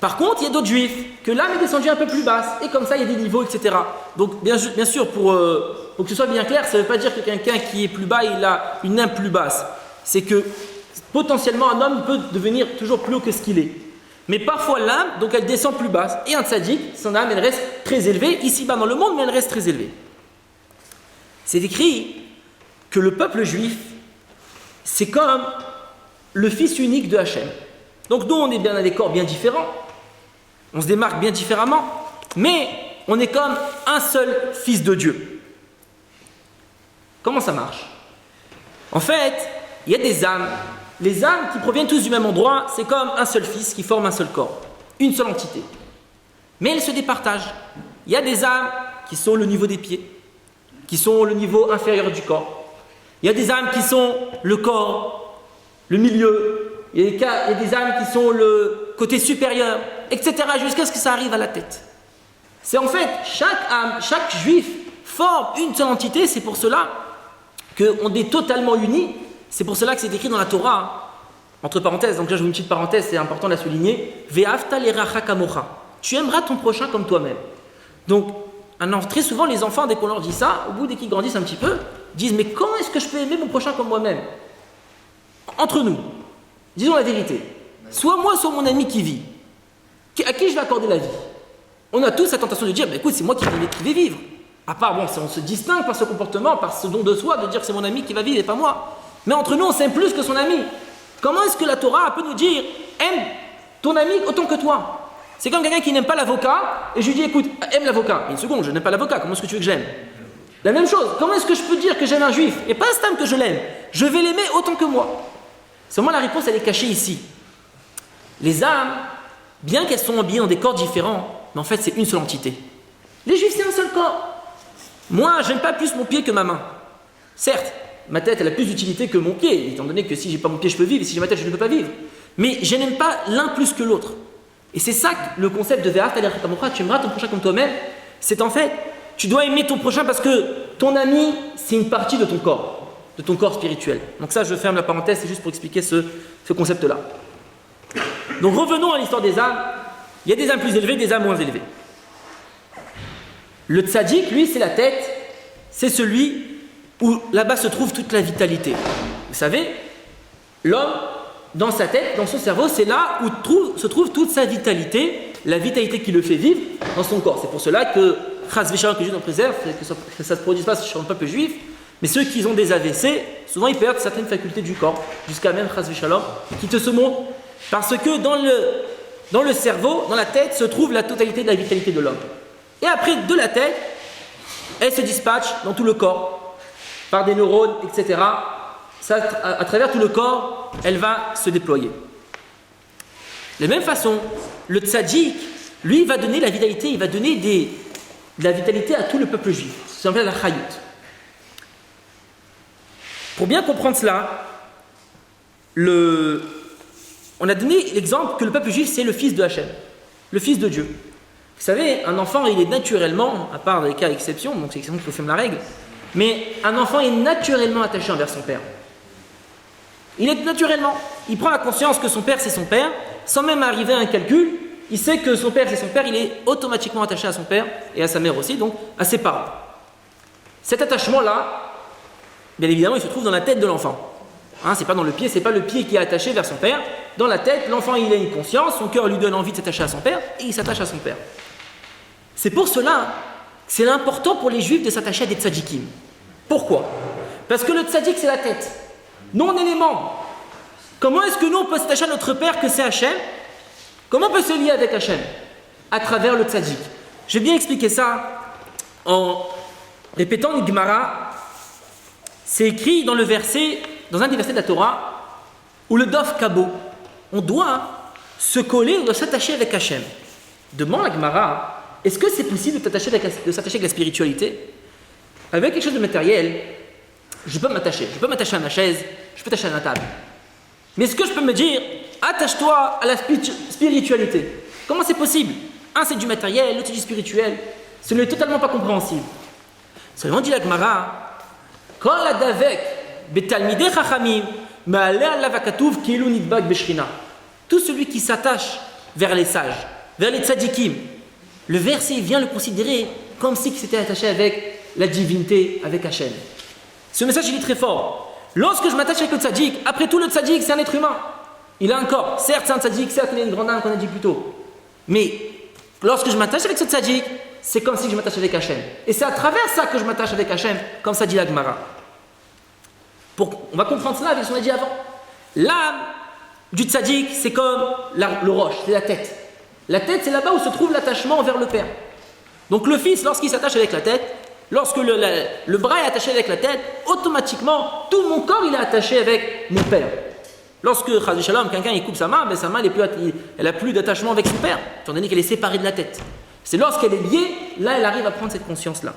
Par contre, il y a d'autres juifs que l'âme est descendue un peu plus basse, et comme ça, il y a des niveaux, etc. Donc, bien sûr, pour que ce soit bien clair, ça ne veut pas dire que quelqu'un qui est plus bas, il a une âme plus basse. C'est que, potentiellement, un homme peut devenir toujours plus haut que ce qu'il est. Mais parfois, l'âme, donc elle descend plus basse. Et un tzaddik, son âme, elle reste très élevée, ici-bas dans le monde, mais elle reste très élevée. C'est écrit que le peuple juif, c'est comme le fils unique de Hachem. Donc, nous, on est bien dans des corps bien différents. On se démarque bien différemment, mais on est comme un seul fils de Dieu. Comment ça marche? En fait, il y a des âmes. Les âmes qui proviennent tous du même endroit, c'est comme un seul fils qui forme un seul corps, une seule entité. Mais elles se départagent. Il y a des âmes qui sont le niveau des pieds, qui sont le niveau inférieur du corps. Il y a des âmes qui sont le corps, le milieu. Il y a des âmes qui sont le côté supérieur, etc. jusqu'à ce que ça arrive à la tête. C'est en fait, chaque âme, chaque juif forme une seule entité. C'est pour cela qu'on est totalement unis. C'est pour cela que c'est écrit dans la Torah, entre parenthèses, donc là je vous mets une petite parenthèse, c'est important de la souligner. Ve'afta l'eracha kamocha. Tu aimeras ton prochain comme toi-même. Donc, très souvent les enfants, dès qu'on leur dit ça, au bout dès qu'ils grandissent un petit peu, disent mais comment est-ce que je peux aimer mon prochain comme moi-même? Entre nous. Disons la vérité. Soit moi, soit mon ami qui vit. À qui je vais accorder la vie? On a tous cette tentation de dire, écoute, c'est moi qui vais vivre. À part, bon, on se distingue par ce comportement, par ce don de soi, de dire que c'est mon ami qui va vivre et pas moi. Mais entre nous, on s'aime plus que son ami. Comment est-ce que la Torah peut nous dire, aime ton ami autant que toi? C'est comme quelqu'un qui n'aime pas l'avocat, et je lui dis, écoute, aime l'avocat. Une seconde, je n'aime pas l'avocat, comment est-ce que tu veux que j'aime? La même chose, comment est-ce que je peux dire que j'aime un juif? Et pas un que je l'aime. Je vais l'aimer autant que moi. Seulement la réponse elle est cachée ici. Les âmes, bien qu'elles sont habillées dans des corps différents, mais en fait c'est une seule entité. Les juifs c'est un seul corps. Moi j'aime pas plus mon pied que ma main. Certes, ma tête elle a plus d'utilité que mon pied, étant donné que si j'ai pas mon pied je peux vivre, et si j'ai ma tête je ne peux pas vivre. Mais je n'aime pas l'un plus que l'autre. Et c'est ça le concept de Ve'afta l'eracha kamocha, tu aimeras ton prochain comme toi-même. C'est en fait, tu dois aimer ton prochain parce que ton ami c'est une partie de ton corps. De ton corps spirituel. Donc ça, je ferme la parenthèse, c'est juste pour expliquer ce concept-là. Donc revenons à l'histoire des âmes. Il y a des âmes plus élevées, des âmes moins élevées. Le tzaddik, lui, c'est la tête. C'est celui où là-bas se trouve toute la vitalité. Vous savez, l'homme, dans sa tête, dans son cerveau, c'est là où se trouve toute sa vitalité, la vitalité qui le fait vivre dans son corps. C'est pour cela que chas v'shalom, que Dieu nous préserve, que ça ne se produise pas sur le peuple juif, mais ceux qui ont des AVC, souvent ils perdent certaines facultés du corps, jusqu'à même chas v'shalom, qui te se montrent, parce que dans le cerveau, dans la tête, se trouve la totalité de la vitalité de l'homme. Et après, de la tête, elle se dispatche dans tout le corps, par des neurones, etc. Ça, à travers tout le corps, elle va se déployer. De la même façon, le tzaddik, lui, va donner la vitalité, il va donner de la vitalité à tout le peuple juif. Ça s'appelle la chayut. Pour bien comprendre cela, on a donné l'exemple que le peuple juif, c'est le fils de Hachem, le fils de Dieu. Vous savez, un enfant, il est naturellement, à part des cas exceptions, donc c'est l'exception qui confirme la règle, mais un enfant est naturellement attaché envers son père. Il est naturellement, il prend la conscience que son père, c'est son père, sans même arriver à un calcul, il sait que son père, c'est son père, il est automatiquement attaché à son père, et à sa mère aussi, donc à ses parents. Cet attachement-là, bien évidemment, il se trouve dans la tête de l'enfant. C'est pas dans le pied, c'est pas le pied qui est attaché vers son père. Dans la tête, l'enfant, il a une conscience, son cœur lui donne envie de s'attacher à son père, et il s'attache à son père. C'est pour cela que c'est important pour les juifs de s'attacher à des tzadikim. Pourquoi? Parce que le tzadik, c'est la tête. Nous, on est les membres. Comment est-ce que nous, on peut s'attacher à notre père que c'est Hachem? Comment on peut se lier avec Hachem? À travers le tzadik. Je vais bien expliquer ça en répétant une Gemara. C'est écrit dans un des versets de la Torah, où le Dov Kabo, on doit se coller, on doit s'attacher avec Hachem. Demande la Gemara, est-ce que c'est possible de s'attacher avec la spiritualité? Avec quelque chose de matériel, je peux m'attacher. Je peux m'attacher à ma chaise, je peux m'attacher à ma table. Mais est-ce que je peux me dire, attache-toi à la spiritualité? Comment c'est possible? Un, c'est du matériel, l'autre, c'est du spirituel. Ce n'est totalement pas compréhensible. Seulement dit la Gemara, quand la davek, betalmidei chachamim, ma'aleh alav hakatuv kilu nidbak beshrina. Tout celui qui s'attache vers les sages, vers les tzadikim, le verset vient le considérer comme si il s'était attaché avec la divinité, avec Hachem. Ce message, il est très fort. Lorsque je m'attache avec le tzaddik, après tout, le tzaddik, c'est un être humain. Il a un corps. Certes, c'est un tzaddik, certes, il a une grande âme, qu'on a dit plus tôt. Mais lorsque je m'attache avec ce tzaddik, c'est comme si je m'attache avec Hachem. Et c'est à travers ça que je m'attache avec Hachem, comme ça dit la Gemara. On va comprendre cela avec ce qu'on a dit avant. L'âme du tzaddik, c'est comme le roche, c'est la tête. La tête, c'est là-bas où se trouve l'attachement vers le père. Donc le fils, lorsqu'il s'attache avec la tête, lorsque le bras est attaché avec la tête, automatiquement, tout mon corps, il est attaché avec mon père. Lorsque, chas shalom, quelqu'un il coupe sa main, sa main, elle n'a plus d'attachement avec son père, étant donné qu'elle est séparée de la tête. C'est lorsqu'elle est liée, là, elle arrive à prendre cette conscience-là.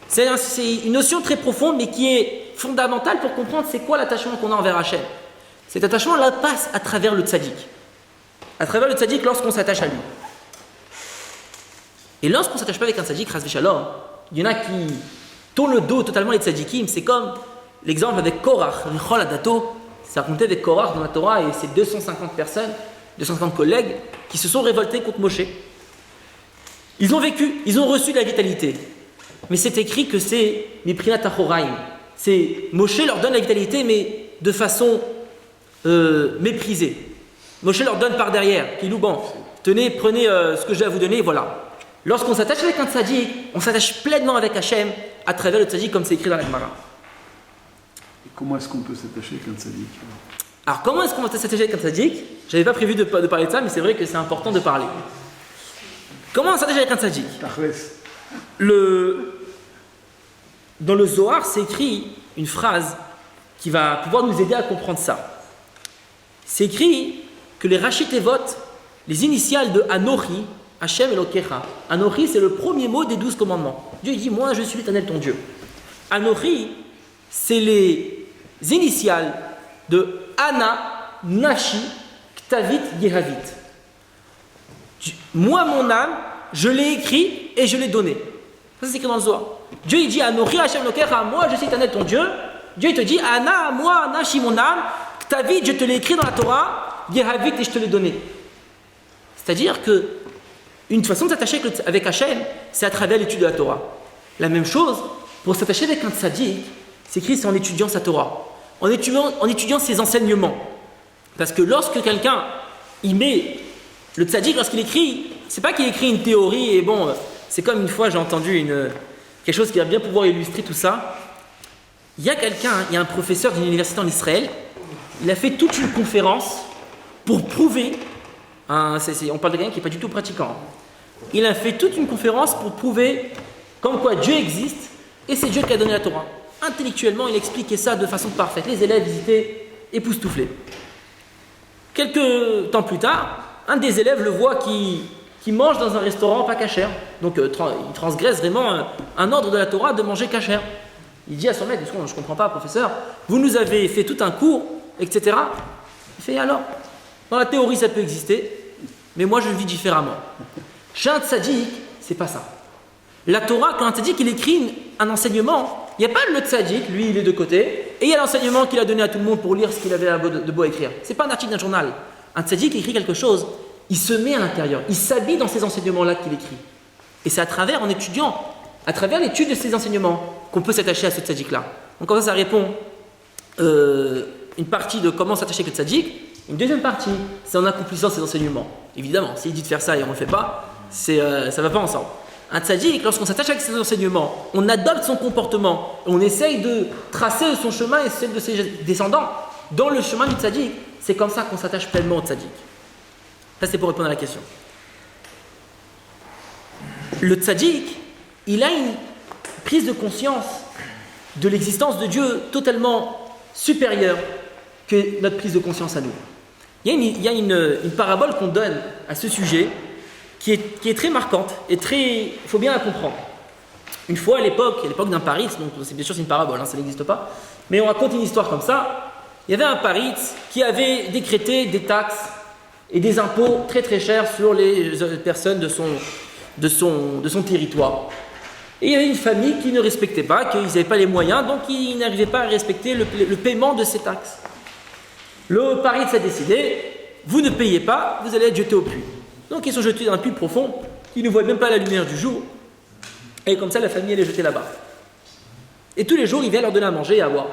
C'est une notion très profonde, mais qui est fondamentale pour comprendre c'est quoi l'attachement qu'on a envers Hachem. Cet attachement-là passe à travers le tzaddik. À travers le tzaddik lorsqu'on s'attache à lui. Et lorsqu'on ne s'attache pas avec un tzaddik, chas v'shalom, il y en a qui tournent le dos totalement les tzaddikim. C'est comme l'exemple avec Korach, Michol Adato. C'est raconté avec Korach dans la Torah et ses 250 personnes, 250 collègues qui se sont révoltés contre Moshe. Ils ont vécu, ils ont reçu de la vitalité. Mais c'est écrit que c'est Miprinat Achoraim. C'est Moshe leur donne la vitalité, mais de façon méprisée. Moshe leur donne par derrière, qui loue, bon, tenez, prenez ce que j'ai à vous donner, voilà. Lorsqu'on s'attache avec un tzaddik, on s'attache pleinement avec Hachem à travers le tzaddik, comme c'est écrit dans la Gemara. Et comment est-ce qu'on peut s'attacher avec un tzaddik? Alors, comment est-ce qu'on va s'attacher avec un tzaddik? Je n'avais pas prévu de parler de ça, mais c'est vrai que c'est important de parler. Comment on s'attache avec un tzaddik? Dans le Zohar, c'est écrit une phrase qui va pouvoir nous aider à comprendre ça. C'est écrit que les Rashi Tevot, les initiales de Anochi, Hachem Elokecha. Anochi, c'est le premier mot des 12 commandements. Dieu dit, moi je suis l'Éternel ton Dieu. Anochi, c'est les initiales de Ana, Nashi, Ktavit, Yehavit. Moi, mon âme, je l'ai écrit et je l'ai donné. Ça, c'est écrit dans le Zohar. Dieu, il dit, Anochi, Hachem Elokecha, moi je suis l'Éternel ton Dieu. Dieu, il te dit, Ana, moi, Nashi, mon âme, Ktavit, je te l'ai écrit dans la Torah, Yehavit, et je te l'ai donné. C'est-à-dire que une façon de s'attacher avec Hachem, c'est à travers l'étude de la Torah. La même chose, pour s'attacher avec un tzaddik, c'est écrit, c'est en étudiant sa Torah, en étudiant ses enseignements. Parce que lorsque quelqu'un, il met le tzaddik, lorsqu'il écrit, c'est pas qu'il écrit une théorie et bon, c'est comme une fois j'ai entendu quelque chose qui va bien pouvoir illustrer tout ça. Il y a un professeur d'une université en Israël, il a fait toute une conférence pour prouver, on parle de quelqu'un qui n'est pas du tout pratiquant, il a fait toute une conférence pour prouver comme quoi Dieu existe et c'est Dieu qui a donné la Torah. Intellectuellement, il expliquait ça de façon parfaite. Les élèves, ils étaient époustouflés. Quelques temps plus tard, un des élèves le voit qui mange dans un restaurant pas cachère. Donc il transgresse vraiment un ordre de la Torah de manger cachère. Il dit à son maître, je ne comprends pas, professeur, vous nous avez fait tout un cours, etc. Il fait alors, dans la théorie ça peut exister, mais moi je le vis différemment. Chez un tzaddik, c'est pas ça. La Torah, quand un tzaddik il écrit un enseignement, il n'y a pas le tzaddik, lui il est de côté, et il y a l'enseignement qu'il a donné à tout le monde pour lire ce qu'il avait de beau à écrire. C'est pas un article d'un journal. Un tzaddik écrit quelque chose, il se met à l'intérieur, il s'habille dans ces enseignements-là qu'il écrit. Et c'est à travers, en étudiant, à travers l'étude de ces enseignements, qu'on peut s'attacher à ce tzaddik-là. Donc comme ça répond une partie de comment s'attacher avec le tzaddik. Une deuxième partie, c'est en accomplissant ces enseignements. Évidemment, s'il dit de faire ça et on ne le fait pas, ça ne va pas ensemble. Un tzaddik, lorsqu'on s'attache avec ses enseignements, on adopte son comportement, on essaye de tracer son chemin et celle de ses descendants dans le chemin du tzaddik. C'est comme ça qu'on s'attache pleinement au tzaddik. Ça, c'est pour répondre à la question. Le tzaddik, il a une prise de conscience de l'existence de Dieu totalement supérieure que notre prise de conscience à nous. Il y a une parabole qu'on donne à ce sujet qui est très marquante et il faut bien la comprendre. Une fois à l'époque d'un Paritz, donc bien sûr c'est une parabole, ça n'existe pas, mais on raconte une histoire comme ça. Il y avait un Paritz qui avait décrété des taxes et des impôts très très chers sur les personnes de son territoire. Et il y avait une famille qui ne respectait pas, qu'ils n'avaient pas les moyens, donc ils n'arrivaient pas à respecter le paiement de ces taxes. Le Paritz a décidé, vous ne payez pas, vous allez être jetés au puits. Donc ils sont jetés dans un puits profond, qui ne voient même pas la lumière du jour, et comme ça la famille elle est jetée là-bas. Et tous les jours, il vient leur donner à manger et à boire.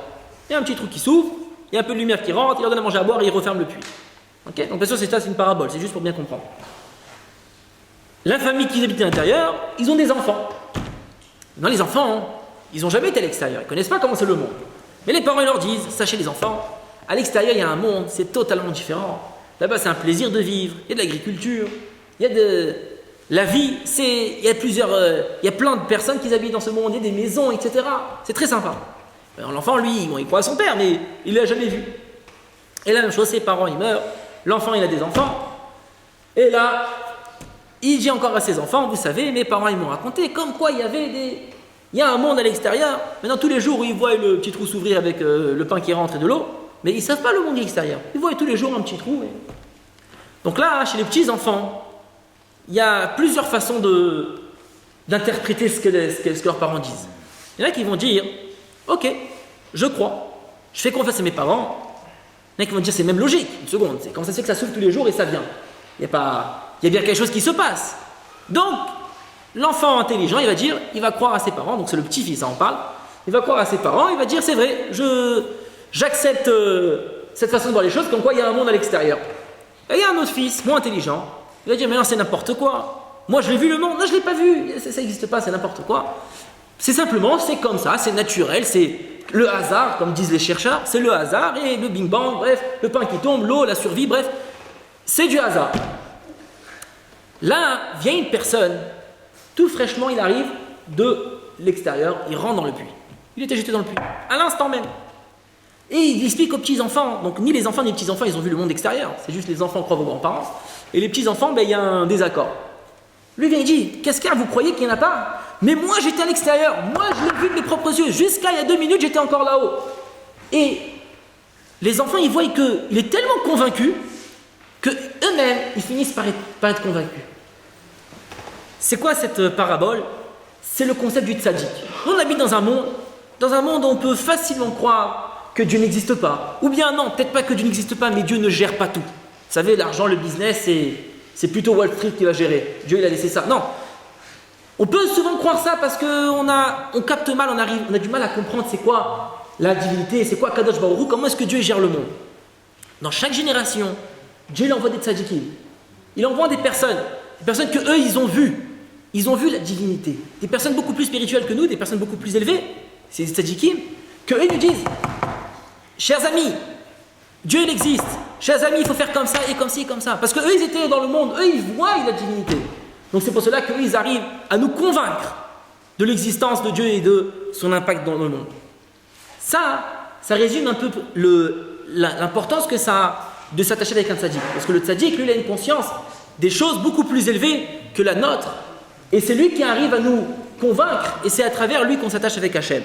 Il y a un petit trou qui s'ouvre, il y a un peu de lumière qui rentre, il leur donne à manger et à boire et il referme le puits. Okay, donc bien sûr c'est une parabole, c'est juste pour bien comprendre. La famille qui habite à l'intérieur, ils ont des enfants. Non, les enfants, ils n'ont jamais été à l'extérieur, ils ne connaissent pas comment c'est le monde. Mais les parents ils leur disent, sachez les enfants, à l'extérieur il y a un monde, c'est totalement différent. Là-bas c'est un plaisir de vivre, il y a de l'agriculture, il y a de la vie, il y a plein de personnes qui habitent dans ce monde, il y a des maisons, etc. C'est très sympa. Alors, l'enfant, lui, il croit à son père, mais il ne l'a jamais vu. Et la même chose, ses parents, ils meurent, l'enfant, il a des enfants, et là, il dit encore à ses enfants, vous savez, mes parents, ils m'ont raconté, comme quoi il y a un monde à l'extérieur. Maintenant, tous les jours, ils voient le petit trou s'ouvrir avec le pain qui rentre et de l'eau, mais ils ne savent pas le monde extérieur. Ils voient tous les jours un petit trou. Donc là, chez les petits enfants, il y a plusieurs façons d'interpréter ce que leurs parents disent. Il y en a qui vont dire, ok, je crois, je fais confiance à mes parents. Il y en a qui vont dire, c'est même logique, une seconde, c'est comme ça se fait que ça s'ouvre tous les jours et ça vient. Il y a bien quelque chose qui se passe. Donc, l'enfant intelligent, il va croire à ses parents, donc c'est le petit-fils, on parle, il va croire à ses parents, il va dire, c'est vrai, j'accepte cette façon de voir les choses, comme quoi il y a un monde à l'extérieur. Et il y a un autre fils, moins intelligent, il va dire, mais non, c'est n'importe quoi. Moi, je l'ai vu le monde, non, je ne l'ai pas vu, ça n'existe pas, c'est n'importe quoi. C'est simplement, c'est comme ça, c'est naturel, c'est le hasard, comme disent les chercheurs, c'est le hasard et le bing bang, bref, le pain qui tombe, l'eau, la survie, bref, c'est du hasard. Là, vient une personne, tout fraîchement, il arrive de l'extérieur, il rentre dans le puits. Il était jeté dans le puits, à l'instant même. Et il explique aux petits-enfants, donc ni les enfants ni les petits-enfants, ils ont vu le monde extérieur, c'est juste les enfants croient vos grands-parents, et les petits-enfants, il y a un désaccord. Lui vient et dit, qu'est-ce qu'il y a, vous croyez qu'il n'y en a pas? Mais moi j'étais à l'extérieur, moi je l'ai vu de mes propres yeux, jusqu'à il y a 2 minutes j'étais encore là-haut. Et les enfants ils voient qu'il est tellement convaincu que eux-mêmes ils finissent par être convaincus. C'est quoi cette parabole? C'est le concept du tzaddik. On habite dans un monde où on peut facilement croire que Dieu n'existe pas. Ou bien non, peut-être pas que Dieu n'existe pas, mais Dieu ne gère pas tout. Vous savez, l'argent, le business, c'est plutôt Wall Street qui va gérer. Dieu il a laissé ça. Non. On peut souvent croire ça parce qu'on capte mal, on a du mal à comprendre c'est quoi la divinité, c'est quoi Kadosh Baruch Hu, comment est-ce que Dieu gère le monde. Dans chaque génération, Dieu il envoie des tzadikim. Il envoie des personnes que eux ils ont vues. ils ont vu la divinité. Des personnes beaucoup plus spirituelles que nous, des personnes beaucoup plus élevées, c'est des tzadikim, qu'eux ils nous disent, chers amis, Dieu il existe, chers amis, il faut faire comme ça et comme ci et comme ça. Parce qu'eux ils étaient dans le monde, eux ils voient la divinité. Donc c'est pour cela qu'eux ils arrivent à nous convaincre de l'existence de Dieu et de son impact dans le monde. Ça résume un peu l'importance que ça a de s'attacher avec un tzaddik. Parce que le tzaddik, lui, il a une conscience des choses beaucoup plus élevées que la nôtre. Et c'est lui qui arrive à nous convaincre, et c'est à travers lui qu'on s'attache avec Hachem.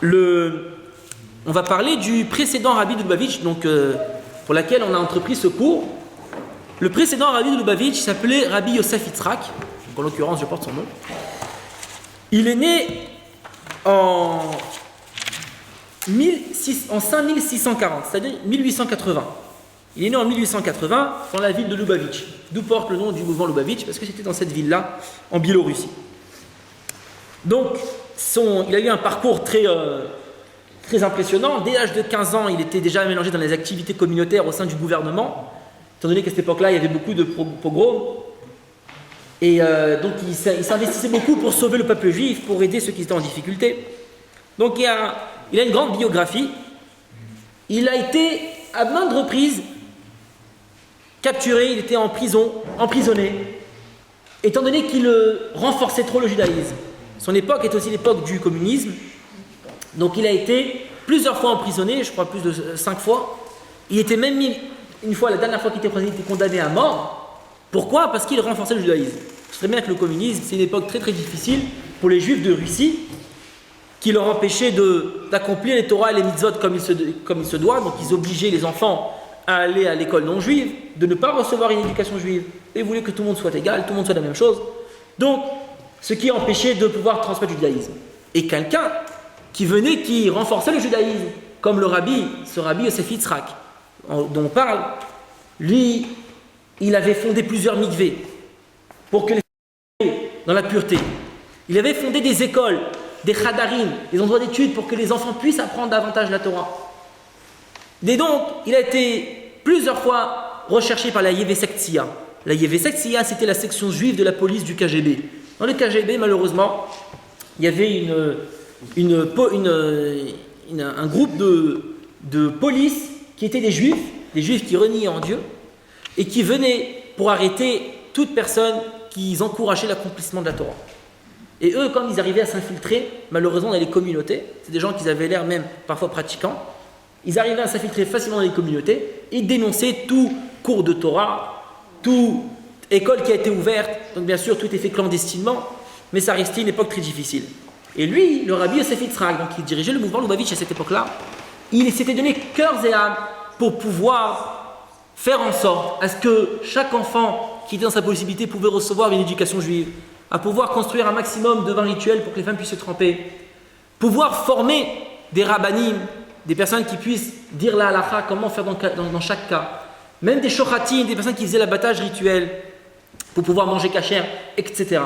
On va parler du précédent Rabbi de Lubavitch, donc, pour laquelle on a entrepris ce cours. Le précédent Rabbi de Lubavitch s'appelait Rabbi Yosef Yitzhak, donc en l'occurrence je porte son nom. Il est né en 5640, c'est-à-dire 1880. Il est né en 1880 dans la ville de Lubavitch, d'où porte le nom du mouvement Lubavitch, parce que c'était dans cette ville-là, en Biélorussie. Donc, il a eu un parcours très impressionnant. Dès l'âge de 15 ans, il était déjà mélangé dans les activités communautaires au sein du gouvernement, étant donné qu'à cette époque-là, il y avait beaucoup de pogroms. Et donc, il s'investissait beaucoup pour sauver le peuple juif, pour aider ceux qui étaient en difficulté. Donc, il a une grande biographie. Il a été, à maintes reprises, capturé, il était en prison, emprisonné, étant donné qu'il renforçait trop le judaïsme. Son époque est aussi l'époque du communisme. Donc, il a été plusieurs fois emprisonné, je crois plus de 5 fois. Il était même mis, une fois, la dernière fois qu'il était emprisonné, il était condamné à mort. Pourquoi ? Parce qu'il renforçait le judaïsme. Je sais bien que le communisme, c'est une époque très très difficile pour les juifs de Russie, qui leur empêchait d'accomplir les Torahs et les mitzvot comme il se doit. Donc ils obligeaient les enfants à aller à l'école non juive, de ne pas recevoir une éducation juive. Et ils voulaient que tout le monde soit égal, tout le monde soit la même chose. Donc, ce qui empêchait de pouvoir transmettre le judaïsme. Et quelqu'un qui renforçait le judaïsme, comme ce rabbi Yosef Yitzhak, dont on parle, lui, il avait fondé plusieurs mikvés pour que les enfants dans la pureté. Il avait fondé des écoles, des chadarim, des endroits d'études pour que les enfants puissent apprendre davantage la Torah. Et donc, il a été plusieurs fois recherché par la Yevesek Tsia. La Yevesek Tsia, c'était la section juive de la police du KGB. Dans le KGB, malheureusement, il y avait un groupe de police qui étaient des juifs qui reniaient en Dieu, et qui venaient pour arrêter toute personne qui encourageait l'accomplissement de la Torah. Et eux, comme ils arrivaient à s'infiltrer, malheureusement dans les communautés, c'est des gens qui avaient l'air même parfois pratiquants, ils arrivaient à s'infiltrer facilement dans les communautés et dénoncer tout cours de Torah, toute école qui a été ouverte. Donc bien sûr, tout est fait clandestinement, mais ça restait une époque très difficile. Et lui, le rabbi Yosef Yitzhak, donc il dirigeait le mouvement Lubavitch à cette époque-là, il s'était donné cœur et âme pour pouvoir faire en sorte à ce que chaque enfant qui était dans sa possibilité pouvait recevoir une éducation juive, à pouvoir construire un maximum de vins rituels pour que les femmes puissent se tremper, pouvoir former des rabbanim, des personnes qui puissent dire la halakha, comment faire dans chaque cas, même des shochatim, des personnes qui faisaient l'abattage rituel pour pouvoir manger kasher, etc.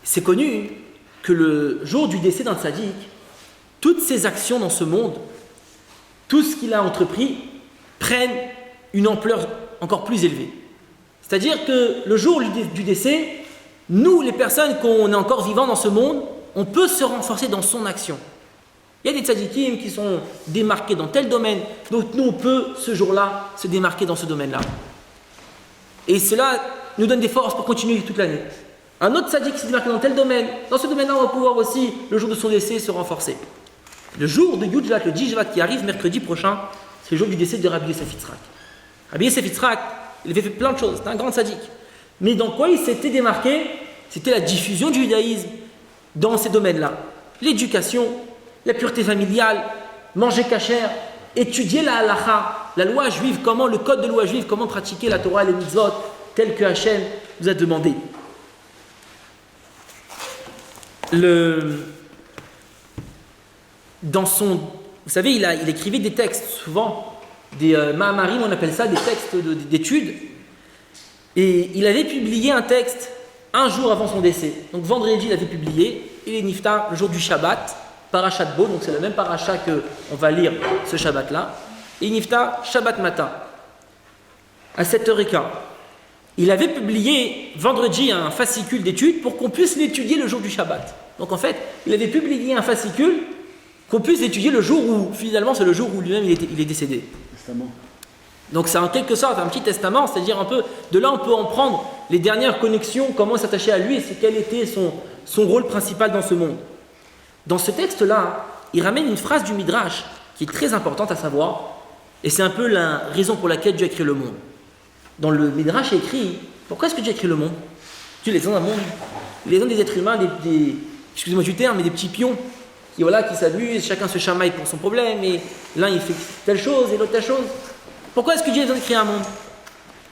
C'est connu que le jour du décès d'un tzaddik, toutes ses actions dans ce monde, tout ce qu'il a entrepris, prennent une ampleur encore plus élevée. C'est-à-dire que le jour du décès, nous, les personnes qu'on est encore vivants dans ce monde, on peut se renforcer dans son action. Il y a des tzadikim qui sont démarqués dans tel domaine, donc nous, on peut, ce jour-là, se démarquer dans ce domaine-là. Et cela nous donne des forces pour continuer toute l'année. Un autre tzadik qui s'est démarqué dans tel domaine, dans ce domaine-là, on va pouvoir aussi, le jour de son décès, se renforcer. Le jour de Yud Shvat, le 10 Shvat qui arrive mercredi prochain, c'est le jour du décès de Rabbi Yosef Yitzhak. Rabbi Yosef Yitzhak, il avait fait plein de choses, c'était un grand tzaddik. Mais dans quoi il s'était démarqué? C'était la diffusion du judaïsme dans ces domaines-là. L'éducation, la pureté familiale, manger kasher, étudier la halakha, la loi juive, le code de loi juive, comment pratiquer la Torah et les mitzvot, tel que Hachem nous a demandé. Vous savez, il écrivait des textes, souvent, des ma'amarim, on appelle ça des textes d'études. Et il avait publié un texte un jour avant son décès. Donc vendredi, il avait publié, il est niftar le jour du Shabbat, Parashat Bo, donc c'est le même parasha qu'on va lire ce Shabbat-là. Et niftar Shabbat matin, à 7h15. il avait publié vendredi un fascicule d'études pour qu'on puisse l'étudier le jour du Shabbat. Donc en fait, il avait publié un fascicule qu'on puisse l'étudier le jour où, finalement, c'est le jour où lui-même il est décédé. Testament. Donc c'est en quelque sorte un petit testament, c'est-à-dire un peu, de là on peut en prendre les dernières connexions, comment s'attacher à lui et quel était son rôle principal dans ce monde. Dans ce texte-là, il ramène une phrase du Midrash qui est très importante à savoir, et c'est un peu la raison pour laquelle Dieu a créé le monde. Dans le Midrash, il est écrit, pourquoi est-ce que Dieu a créé le monde? Dieu les a dans un monde, il les a des êtres humains, excusez-moi du terme, mais des petits pions, qui s'amusent, chacun se chamaille pour son problème, et l'un il fait telle chose et l'autre telle chose. Pourquoi est-ce que Dieu a créé un monde?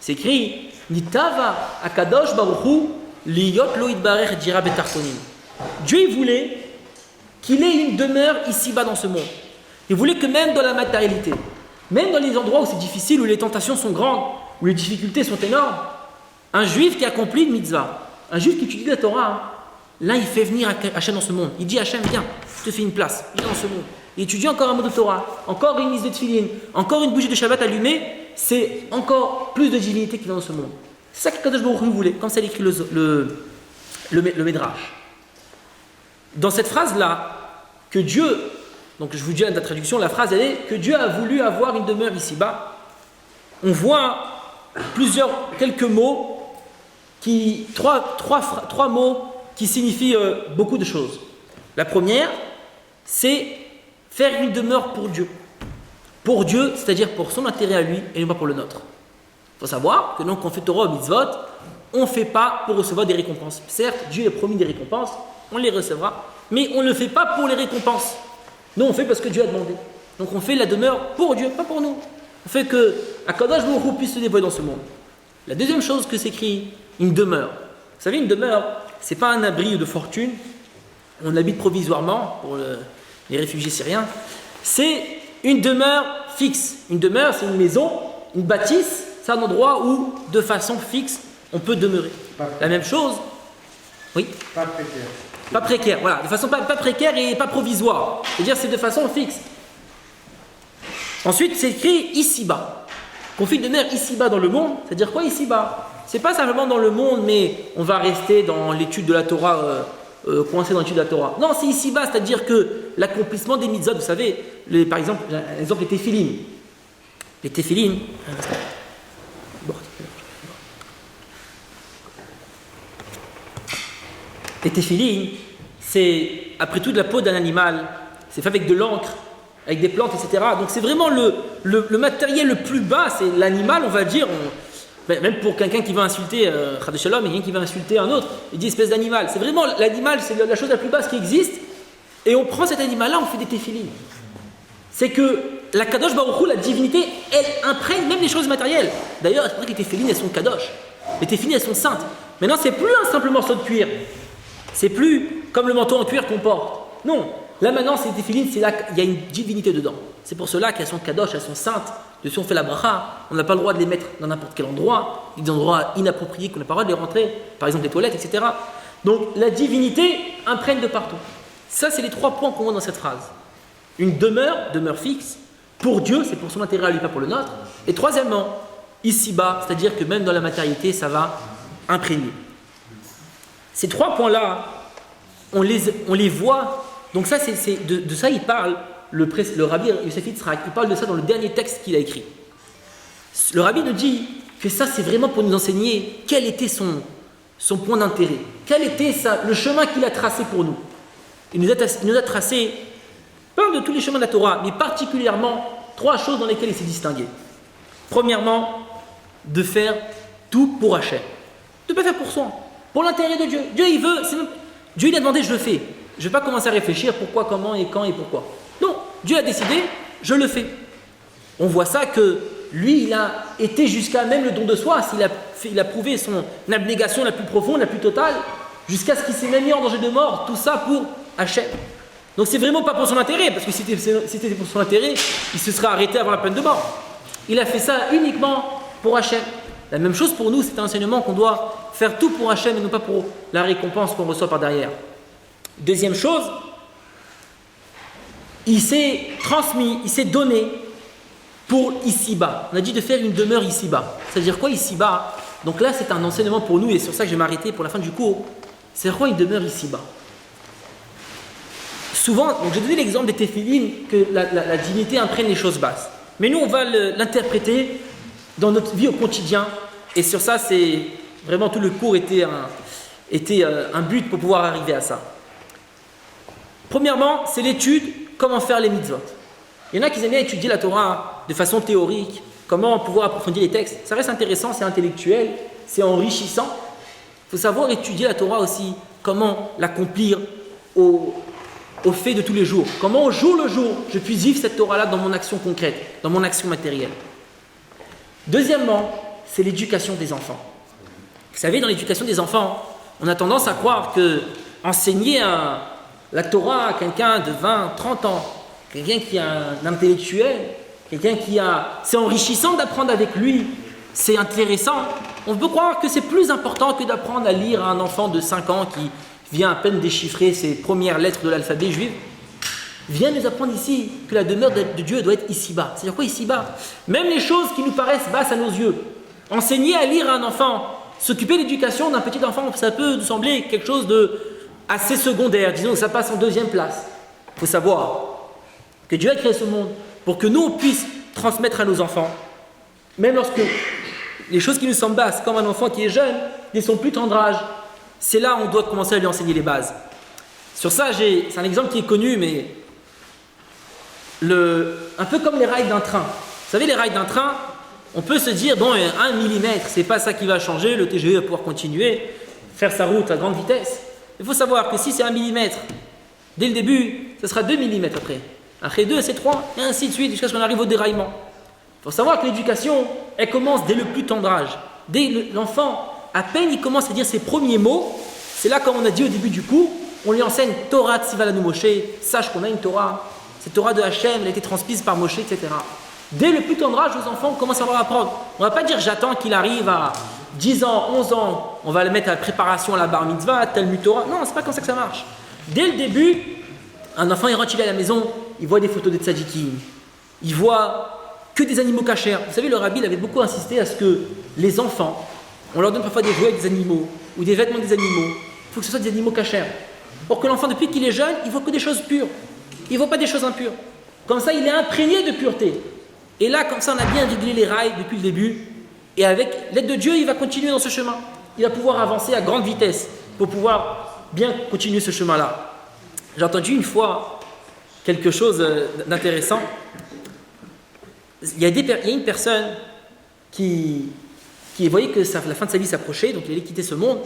C'est écrit, Nitava akadosh baruchu liyot lo yitbarech dira betartonim. Dieu il voulait qu'il ait une demeure ici-bas dans ce monde. Il voulait que même dans la matérialité, même dans les endroits où c'est difficile, où les tentations sont grandes, où les difficultés sont énormes, un juif qui accomplit une mitzvah, un juif qui étudie la Torah, là il fait venir Hachem dans ce monde. Il dit Hachem, viens, je te fais une place, viens dans ce monde. Il étudie encore un mot de Torah, encore une mise de tefillin, encore une bougie de Shabbat allumée, c'est encore plus de divinité qui vient dans ce monde. C'est ça que Kadosh Baruch Hu voulait, comme ça il écrit le Midrash. Dans cette phrase-là, que Dieu, donc je vous dis la traduction, la phrase elle est que Dieu a voulu avoir une demeure ici-bas. On voit quelques mots, trois mots qui signifient beaucoup de choses. La première, c'est faire une demeure pour Dieu. Pour Dieu, c'est-à-dire pour son intérêt à lui et non pas pour le nôtre. Il faut savoir que donc on fait Torah au mitzvot, on ne fait pas pour recevoir des récompenses. Certes, Dieu a promis des récompenses, on les recevra, mais on ne le fait pas pour les récompenses. Nous, on fait parce que Dieu a demandé. Donc on fait la demeure pour Dieu, pas pour nous. On fait que Akadosh Baruch Hu puisse se déployer dans ce monde. La deuxième chose que s'écrit, une demeure. Vous savez, une demeure, c'est pas un abri de fortune. On habite provisoirement pour les réfugiés syriens. C'est une demeure fixe. Une demeure, c'est une maison, une bâtisse, c'est un endroit où, de façon fixe, on peut demeurer. La même chose, oui. Pas précaire. Pas précaire, voilà, de façon pas précaire et pas provisoire. C'est-à-dire c'est de façon fixe. Ensuite, c'est écrit ici-bas. Qu'on fait une demeure ici-bas dans le monde, c'est-à-dire quoi ici-bas? C'est pas simplement dans le monde, mais on va rester dans l'étude de la Torah, coincé dans l'étude de la Torah. Non, c'est ici-bas, c'est-à-dire que l'accomplissement des mitzvot, vous savez, par exemple, les téphilines. Les téphilines. Les téphilines, c'est après tout de la peau d'un animal, c'est fait avec de l'encre, avec des plantes, etc. Donc c'est vraiment le matériel le plus bas, c'est l'animal, on va dire. Même pour quelqu'un qui va insulter Chad Shalom, et quelqu'un qui va insulter un autre, il dit espèce d'animal. C'est vraiment l'animal, c'est la chose la plus basse qui existe. Et on prend cet animal-là, on fait des téphilines. C'est que la Kadosh Baruch Hu, la divinité, elle imprègne même les choses matérielles. D'ailleurs, c'est vrai que les téphilines, elles sont Kadosh. Les téphilines, elles sont saintes. Maintenant, c'est plus un simple morceau de cuir. C'est plus comme le manteau en cuir qu'on porte. Non, là maintenant, ces téphilines, c'est là qu'il y a une divinité dedans. C'est pour cela qu'elles sont Kadosh, elles sont saintes. Dessus, on fait la bracha, on n'a pas le droit de les mettre dans n'importe quel endroit, des endroits inappropriés qu'on n'a pas le droit de les rentrer, par exemple les toilettes, etc. Donc la divinité imprègne de partout. Ça, c'est les trois points qu'on voit dans cette phrase. Une demeure fixe, pour Dieu, c'est pour son intérêt à lui, pas pour le nôtre. Et troisièmement, ici-bas, c'est-à-dire que même dans la matérialité, ça va imprégner. Ces trois points-là, on les voit. Donc ça, de ça, il parle. Le rabbi Yosef Yitzhak, il parle de ça dans le dernier texte qu'il a écrit. Le rabbi nous dit que ça, c'est vraiment pour nous enseigner quel était son point d'intérêt, quel était le chemin qu'il a tracé pour nous. Il nous a tracé, pas de tous les chemins de la Torah, mais particulièrement trois choses dans lesquelles il s'est distingué. Premièrement, de faire tout pour Hachem. De ne pas faire pour soi, pour l'intérêt de Dieu. Dieu, il veut, Dieu, il a demandé, je le fais. Je ne vais pas commencer à réfléchir pourquoi, comment et quand et pourquoi. Non, Dieu a décidé, je le fais. On voit ça que lui, il a été jusqu'à même le don de soi, il a prouvé son abnégation la plus profonde, la plus totale, jusqu'à ce qu'il s'est même mis en danger de mort, tout ça pour Hachem. Donc c'est vraiment pas pour son intérêt, parce que si c'était pour son intérêt, il se serait arrêté avant la peine de mort. Il a fait ça uniquement pour Hachem. La même chose pour nous, c'est un enseignement qu'on doit faire tout pour Hachem et non pas pour la récompense qu'on reçoit par derrière. Deuxième chose, il s'est transmis, il s'est donné pour ici-bas. On a dit de faire une demeure ici-bas. C'est-à-dire quoi ici-bas? Donc là, c'est un enseignement pour nous, et c'est sur ça que je vais m'arrêter pour la fin du cours. C'est quoi il demeure ici-bas. Souvent, donc j'ai donné l'exemple des téphilines, que la dignité imprègne les choses basses. Mais nous, on va l'interpréter dans notre vie au quotidien. Et sur ça, c'est vraiment tout le cours était un but pour pouvoir arriver à ça. Premièrement, c'est l'étude, comment faire les mitzvot. Il y en a qui aiment bien étudier la Torah de façon théorique, comment pouvoir approfondir les textes. Ça reste intéressant, c'est intellectuel, c'est enrichissant. Il faut savoir étudier la Torah aussi, comment l'accomplir au fait de tous les jours. Comment au jour le jour, je puisse vivre cette Torah-là dans mon action concrète, dans mon action matérielle. Deuxièmement, c'est l'éducation des enfants. Vous savez, dans l'éducation des enfants, on a tendance à croire que enseigner la Torah à quelqu'un de 20, 30 ans, quelqu'un qui est un intellectuel, quelqu'un c'est enrichissant d'apprendre avec lui, c'est intéressant. On peut croire que c'est plus important que d'apprendre à lire à un enfant de 5 ans qui vient à peine déchiffrer ses premières lettres de l'alphabet juif. Vient nous apprendre ici que la demeure de Dieu doit être ici-bas. C'est-à-dire quoi ici-bas? Même les choses qui nous paraissent basses à nos yeux. Enseigner à lire à un enfant, s'occuper de l'éducation d'un petit enfant, ça peut nous sembler quelque chose de assez secondaire. Disons que ça passe en deuxième place. Il faut savoir que Dieu a créé ce monde pour que nous, on puisse transmettre à nos enfants, même lorsque les choses qui nous semblent basses, comme un enfant qui est jeune, dès son plus tendre âge, c'est là où on doit commencer à lui enseigner les bases. Sur ça, c'est un exemple qui est connu, mais un peu comme les rails d'un train. Vous savez, les rails d'un train, on peut se dire, bon, 1 millimètre, c'est pas ça qui va changer, le TGV va pouvoir continuer, faire sa route à grande vitesse. Il faut savoir que si c'est 1 millimètre, dès le début, ce sera 2 millimètres après. Après 2, c'est 3, et ainsi de suite, jusqu'à ce qu'on arrive au déraillement. Il faut savoir que l'éducation, elle commence dès le plus tendre âge. Dès l'enfant, à peine il commence à dire ses premiers mots, c'est là, comme on a dit au début du cours, on lui enseigne Torah Tzivalanu Moshe, sache qu'on a une Torah, cette Torah de Hachem, elle a été transmise par Moshe, etc. Dès le plus tendre âge, les enfants commencent à leur apprendre. On ne va pas dire j'attends qu'il arrive à 10 ans, 11 ans, on va le mettre à la préparation à la bar mitzvah, Talmud Torah. Non, c'est pas comme ça que ça marche. Dès le début, un enfant il rentre à la maison, il voit des photos de tzadikim, il voit que des animaux cachers. Vous savez, le rabbi il avait beaucoup insisté à ce que les enfants, on leur donne parfois des jouets avec des animaux ou des vêtements des animaux. Il faut que ce soit des animaux cachers. Pour que l'enfant, depuis qu'il est jeune, il voit que des choses pures. Il ne voit pas des choses impures. Comme ça, il est imprégné de pureté. Et là, comme ça, on a bien réglé les rails depuis le début. Et avec l'aide de Dieu, il va continuer dans ce chemin. Il va pouvoir avancer à grande vitesse pour pouvoir bien continuer ce chemin-là. J'ai entendu une fois quelque chose d'intéressant. Il y a une personne qui voyait que la fin de sa vie s'approchait, donc il allait quitter ce monde.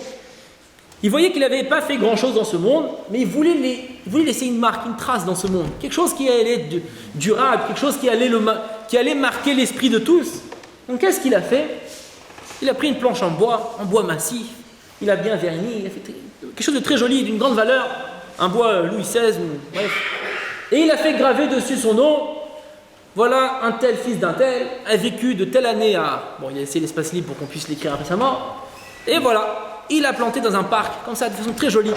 Il voyait qu'il n'avait pas fait grand-chose dans ce monde, mais il voulait laisser une marque, une trace dans ce monde. Quelque chose qui allait être durable, quelque chose qui allait marquer l'esprit de tous. Donc qu'est-ce qu'il a fait? Il a pris une planche en bois massif, il a bien verni, il a fait quelque chose de très joli, d'une grande valeur, un bois Louis XVI, bref. Et il a fait graver dessus son nom. Voilà, un tel fils d'un tel a vécu de telle année à... Bon, il a laissé l'espace libre pour qu'on puisse l'écrire après sa mort. Et voilà, il a planté dans un parc, comme ça, de façon très jolie.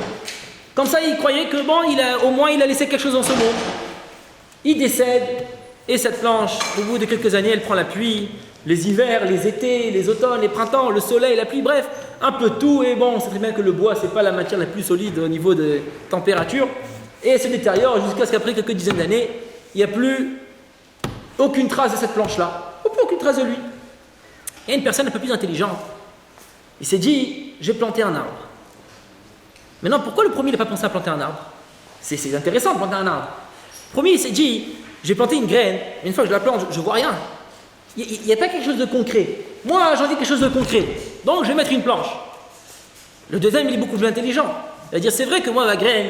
Comme ça, il croyait que, bon, au moins, il a laissé quelque chose dans ce monde. Il décède, et cette planche, au bout de quelques années, elle prend la pluie, les hivers, les étés, les automnes, les printemps, le soleil, la pluie, bref, un peu tout. Et bon, on sait très bien que le bois, c'est pas la matière la plus solide au niveau de température. Et elle se détériore jusqu'à ce qu'après quelques dizaines d'années, il n'y a plus aucune trace de cette planche-là, aucune trace de lui. Et une personne un peu plus intelligente, il s'est dit, je vais planter un arbre. Maintenant, pourquoi le premier n'a pas pensé à planter un arbre? C'est intéressant de planter un arbre. Le premier, il s'est dit, je vais planter une graine, mais une fois que je la plante, je ne vois rien. Il n'y a pas quelque chose de concret. Moi, j'ai envie de quelque chose de concret, donc je vais mettre une planche. Le deuxième, il est beaucoup plus intelligent. Il va dire, c'est vrai que moi, ma graine,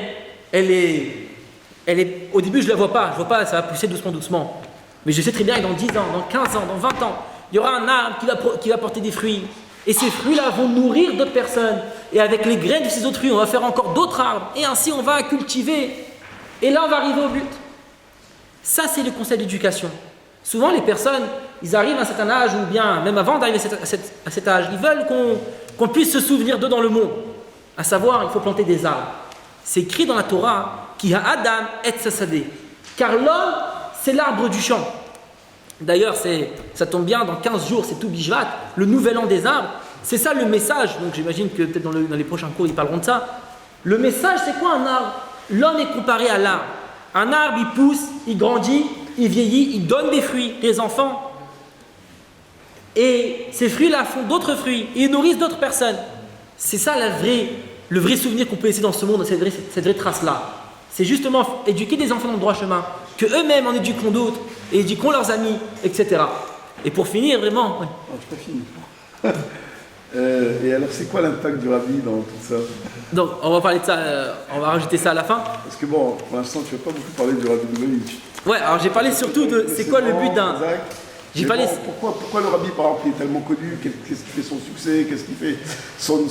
elle est, au début, je ne la vois pas, ça va pousser doucement. Mais je sais très bien que dans 10 ans, dans 15 ans, dans 20 ans, il y aura un arbre qui va porter des fruits. Et ces fruits-là vont nourrir d'autres personnes. Et avec les graines de ces autres fruits, on va faire encore d'autres arbres. Et ainsi, on va cultiver. Et là, on va arriver au but. Ça, c'est le concept d'éducation. Souvent, les personnes, ils arrivent à un certain âge, ou bien même avant d'arriver à cet âge, ils veulent qu'on puisse se souvenir d'eux dans le monde. À savoir, il faut planter des arbres. C'est écrit dans la Torah, « Ki ha'adam et sasadeh » car l'homme, c'est l'arbre du champ. D'ailleurs, ça tombe bien, dans 15 jours, c'est tout Bishvat, le nouvel an des arbres. c'est ça le message. Donc j'imagine que peut-être dans les prochains cours, ils parleront de ça. Le message, c'est quoi un arbre? L'homme est comparé à l'arbre. Un arbre, il pousse, il grandit, il vieillit, il donne des fruits, des enfants. Et ces fruits-là font d'autres fruits, et ils nourrissent d'autres personnes. C'est ça le vrai souvenir qu'on peut laisser dans ce monde, cette vraie trace-là. C'est justement éduquer des enfants dans le droit chemin, que eux-mêmes en éduqueront d'autres, et éduqueront leurs amis, etc. Et pour finir, vraiment... Ouais. Oh, je suis pas fini. Et alors, c'est quoi l'impact du rabbi dans tout ça? Donc, on va parler de ça, on va rajouter ça à la fin. Parce que bon, pour l'instant, tu ne vas pas beaucoup parler du rabbi Lubavitch. Ouais, alors j'ai parlé surtout de c'est quoi le but d'un... J'ai parlé... Bon, pourquoi le rabbi, par exemple, il est tellement connu? Qu'est-ce qui fait son succès? Qu'est-ce qui fait son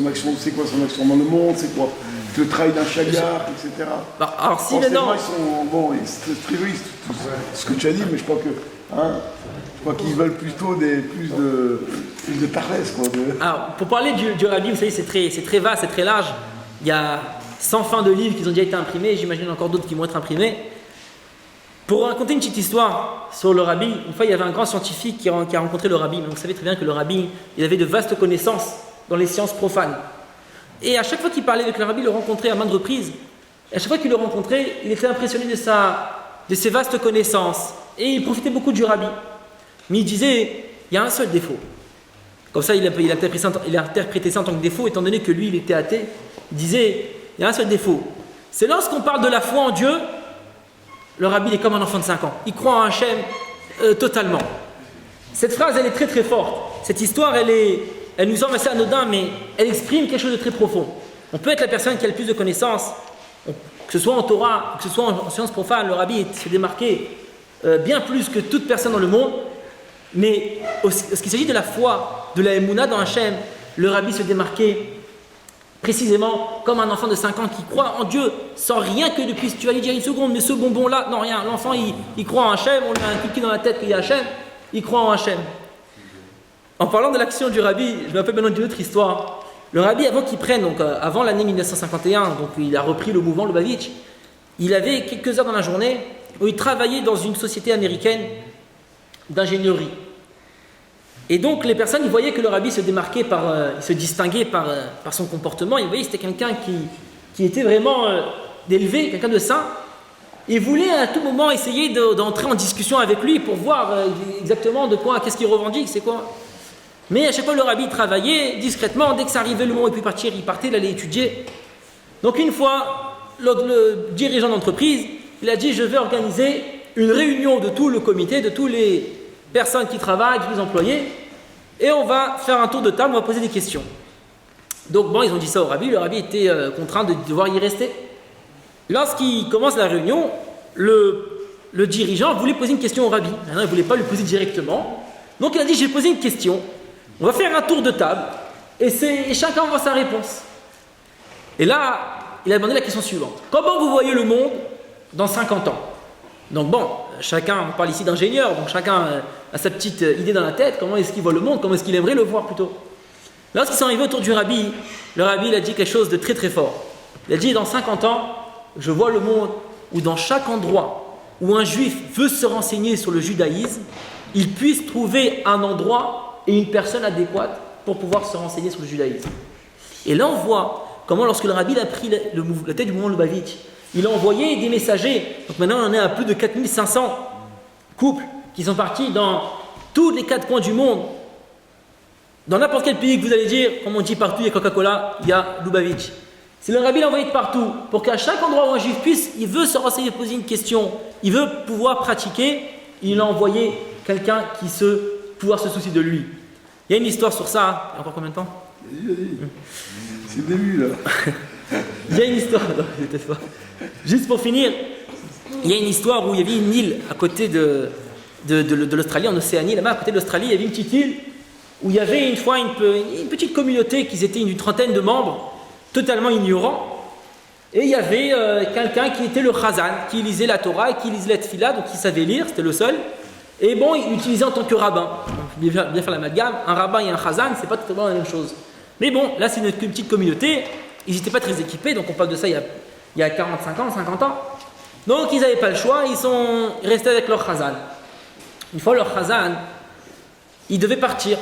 action? C'est quoi son action dans le monde? C'est quoi le travail d'un chagar, etc. Bah, alors si maintenant... Ils sont... Bon, c'est très triste, tout ce que tu as dit, mais je crois que... je crois qu'ils veulent plutôt plus de paresse, quoi. Alors, pour parler du rabbi, vous savez, c'est très vaste, c'est très large. Il y a 100 fins de livres qui ont déjà été imprimés, j'imagine encore d'autres qui vont être imprimés. Pour raconter une petite histoire sur le rabbi, une fois il y avait un grand scientifique qui a rencontré le rabbi. Mais vous savez très bien que le rabbi, il avait de vastes connaissances dans les sciences profanes. Et à chaque fois qu'il parlait avec le rabbi, il le rencontrait à maintes reprises. Et à chaque fois qu'il le rencontrait, il était impressionné de ses vastes connaissances. Et il profitait beaucoup du rabbi. Mais il disait, il y a un seul défaut. Comme ça, il a interprété ça en tant que défaut, étant donné que lui, il était athée. Il disait, il y a un seul défaut. C'est lorsqu'on parle de la foi en Dieu, le rabbi il est comme un enfant de 5 ans. Il croit en Hachem totalement. Cette phrase, elle est très très forte. Cette histoire, elle nous semble assez anodin, mais elle exprime quelque chose de très profond. On peut être la personne qui a le plus de connaissances, que ce soit en Torah, que ce soit en sciences profanes. Le rabbi s'est démarqué bien plus que toute personne dans le monde. Mais ce qu'il s'agit de la foi, de la émouna dans Hachem, le rabbi se démarquait précisément comme un enfant de 5 ans qui croit en Dieu sans rien que depuis, tu vas lui dire une seconde, mais ce bonbon-là, non rien, l'enfant il croit en Hachem, on lui a inculqué dans la tête qu'il y a Hachem, il croit en Hachem. En parlant de l'action du rabbi, je me rappelle maintenant d'une autre histoire. Le rabbi, avant qu'il prenne, donc avant l'année 1951, donc il a repris le mouvement Lubavitch, il avait quelques heures dans la journée où il travaillait dans une société américaine d'ingénierie. Et donc les personnes, ils voyaient que le rabbi se démarquait il se distinguait par son comportement. Ils voyaient que c'était quelqu'un qui était vraiment d'élevé, quelqu'un de saint. Ils voulaient à tout moment essayer d'entrer en discussion avec lui pour voir exactement qu'est-ce qu'il revendique, c'est quoi. Mais à chaque fois le rabbi travaillait discrètement. Dès que ça arrivait le moment où il pouvait il partait, il allait étudier. Donc une fois, le dirigeant d'entreprise, il a dit, je vais organiser une réunion de tout le comité, de toutes les personnes qui travaillent, tous les employés, et on va faire un tour de table, on va poser des questions. Donc bon, ils ont dit ça au rabbi, le rabbi était contraint de devoir y rester. Lorsqu'il commence la réunion, le dirigeant voulait poser une question au rabbi. Maintenant, il ne voulait pas lui poser directement. Donc il a dit, j'ai posé une question, on va faire un tour de table, et chacun voit sa réponse. Et là, il a demandé la question suivante. Comment vous voyez le monde dans 50 ans? Donc bon, on parle ici d'ingénieur, donc chacun a sa petite idée dans la tête, comment est-ce qu'il voit le monde, comment est-ce qu'il aimerait le voir plutôt. Lorsqu'ils sont arrivés autour du rabbi, le rabbi il a dit quelque chose de très très fort. Il a dit, dans 50 ans, je vois le monde où dans chaque endroit où un juif veut se renseigner sur le judaïsme, il puisse trouver un endroit et une personne adéquate pour pouvoir se renseigner sur le judaïsme. Et là on voit comment lorsque le rabbi a pris la tête du mouvement Lubavitch, il a envoyé des messagers. Donc maintenant, on en est à plus de 4500 couples qui sont partis dans tous les 4 coins du monde. Dans n'importe quel pays que vous allez dire, comme on dit partout, il y a Coca-Cola, il y a Lubavitch. C'est le rabbi l'a envoyé de partout pour qu'à chaque endroit où un juif il veut se renseigner, poser une question, il veut pouvoir pratiquer, il a envoyé quelqu'un qui pouvoir se soucier de lui. Il y a une histoire sur ça. Il y a encore combien de temps? C'est le début là. Il y a une histoire, non, peut-être pas. Juste pour finir, il y a une histoire où il y avait une île à côté de l'Australie, en Océanie, là-bas à côté de l'Australie, il y avait une petite île où il y avait une fois une petite communauté qui était une trentaine de membres, totalement ignorants, et il y avait quelqu'un qui était le Chazan, qui lisait la Torah et qui lisait la Tfila, donc il savait lire, c'était le seul, et bon, il l'utilisait en tant que rabbin. Il faut bien faire l'amalgame, un rabbin et un Chazan, c'est pas totalement la même chose. Mais bon, là c'est une petite communauté. Ils n'étaient pas très équipés, donc on parle de ça il y a 45 ans, 50 ans. Donc ils n'avaient pas le choix, ils sont restés avec leur Chazan. Une fois leur Chazan, il devait partir.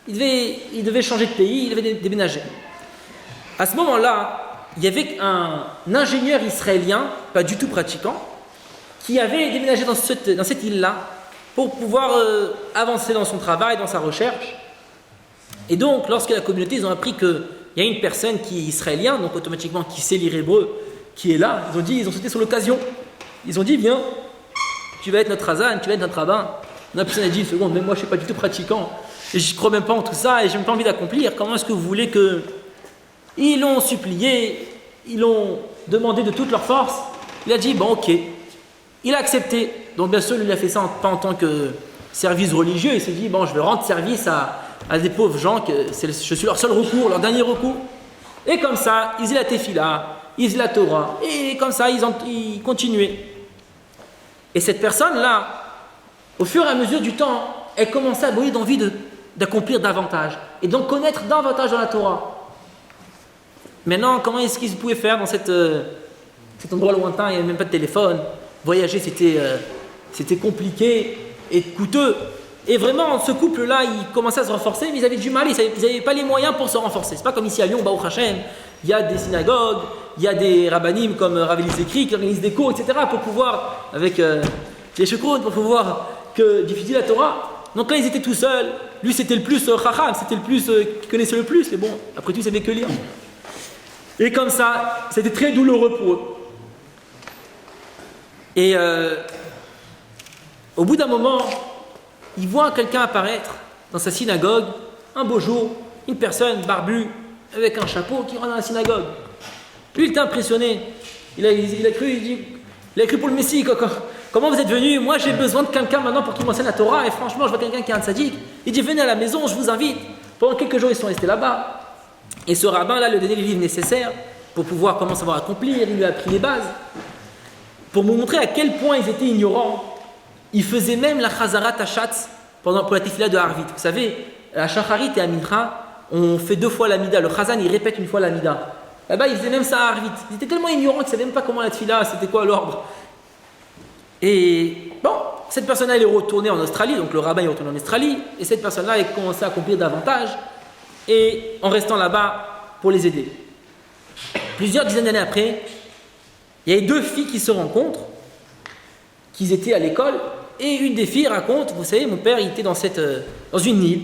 il devait changer de pays, il devait déménager. À ce moment-là, il y avait un ingénieur israélien, pas du tout pratiquant, qui avait déménagé dans cette île-là pour pouvoir avancer dans son travail, dans sa recherche. Et donc, lorsque la communauté, ils ont appris qu'il y a une personne qui est israélien, donc automatiquement qui sait lire hébreu, qui est là, ils ont sauté sur l'occasion. Ils ont dit, viens, tu vas être notre Hazan, tu vas être notre rabbin. La personne a dit, une seconde, même moi je ne suis pas du tout pratiquant, et je ne crois même pas en tout ça, et je n'ai même pas envie d'accomplir. Comment est-ce que vous voulez que... Ils l'ont supplié, ils l'ont demandé de toute leur force. Il a dit, bon ok. Il a accepté. Donc bien sûr, lui, il a fait ça pas en tant que service religieux. Il s'est dit, bon, je vais rendre service à des pauvres gens, je suis leur seul recours, leur dernier recours. Et comme ça, ils faisaient la tefila, ils faisaient la Torah. Et comme ça, ils continuaient. Et cette personne-là, au fur et à mesure du temps, elle commençait à brûler d'envie d'accomplir davantage. Et donc connaître davantage dans la Torah. Maintenant, comment est-ce qu'ils pouvaient faire dans cet endroit lointain? Il n'y avait même pas de téléphone. Voyager, c'était compliqué et coûteux. Et vraiment, ce couple-là, il commençait à se renforcer, mais ils avaient du mal, ils n'avaient pas les moyens pour se renforcer. C'est pas comme ici à Lyon, Baruch Hashem, il y a des synagogues, il y a des rabbanim comme Rav Elie qui organisent des cours, etc. pour pouvoir, avec les chekroun, pour pouvoir diffuser la Torah. Donc là, ils étaient tout seuls. Lui, c'était le plus chacham, c'était le plus qui connaissait le plus. Mais bon, après tout, il savait que lire. Et comme ça, c'était très douloureux pour eux. Et au bout d'un moment, il voit quelqu'un apparaître dans sa synagogue, un beau jour, une personne barbue, avec un chapeau qui rentre dans la synagogue. Lui, il était impressionné. Il a cru pour le Messie. Comment vous êtes venu? Moi, j'ai besoin de quelqu'un maintenant pour qu'il m'enseigne la Torah. Et franchement, je vois quelqu'un qui est un tzaddik. Il dit, venez à la maison, je vous invite. Pendant quelques jours, ils sont restés là-bas. Et ce rabbin-là lui a donné les livres nécessaires pour pouvoir comment savoir accomplir. Il lui a appris les bases. Pour vous montrer à quel point ils étaient ignorants, ils faisaient même la chazarat hashatz pour la tefila de Harvit. Vous savez, à Shacharit et à Mincha, on fait 2 fois la mida. Le chazan, il répète 1 fois la mida. Là-bas, ils faisaient même ça à Harvit. Ils étaient tellement ignorants qu'ils ne savaient même pas comment la tefila, c'était quoi l'ordre. Et bon, cette personne-là, elle est retournée en Australie, donc le rabbin est retourné en Australie, et cette personne-là, elle a commencé à accomplir davantage, et en restant là-bas pour les aider. Plusieurs dizaines d'années après, il y a 2 filles qui se rencontrent, qui étaient à l'école, et une des filles raconte, vous savez, mon père, il était dans une île,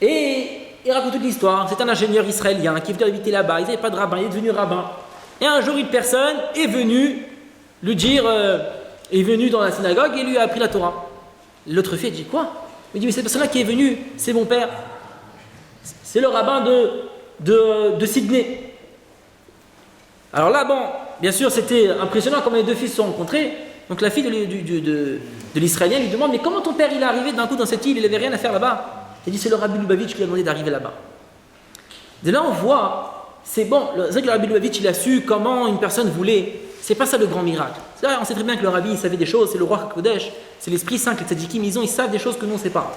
et il raconte toute l'histoire. C'est un ingénieur israélien qui est venu habiter là-bas, il n'avait pas de rabbin, il est devenu rabbin. Et un jour, une personne est venue lui dire, est venue dans la synagogue et lui a appris la Torah. L'autre fille, elle dit, quoi? Il dit, mais cette personne-là qui est venue, c'est mon père. C'est le rabbin de Sydney. Alors là, bon, bien sûr, c'était impressionnant comment les 2 filles se sont rencontrées. Donc la fille de l'Israélien lui demande, mais comment ton père il est arrivé d'un coup dans cette île, il n'avait rien à faire là-bas? Il dit, c'est le Rabbi Lubavitch qui lui a demandé d'arriver là-bas. De là, on voit, c'est bon, c'est vrai que le Rabbi Lubavitch, il a su comment une personne voulait. C'est pas ça le grand miracle. C'est vrai, on sait très bien que le Rabbi, il savait des choses, c'est le roi Kodesh, c'est l'Esprit Saint, les tzadikim, ils savent des choses que nous, on ne sait pas.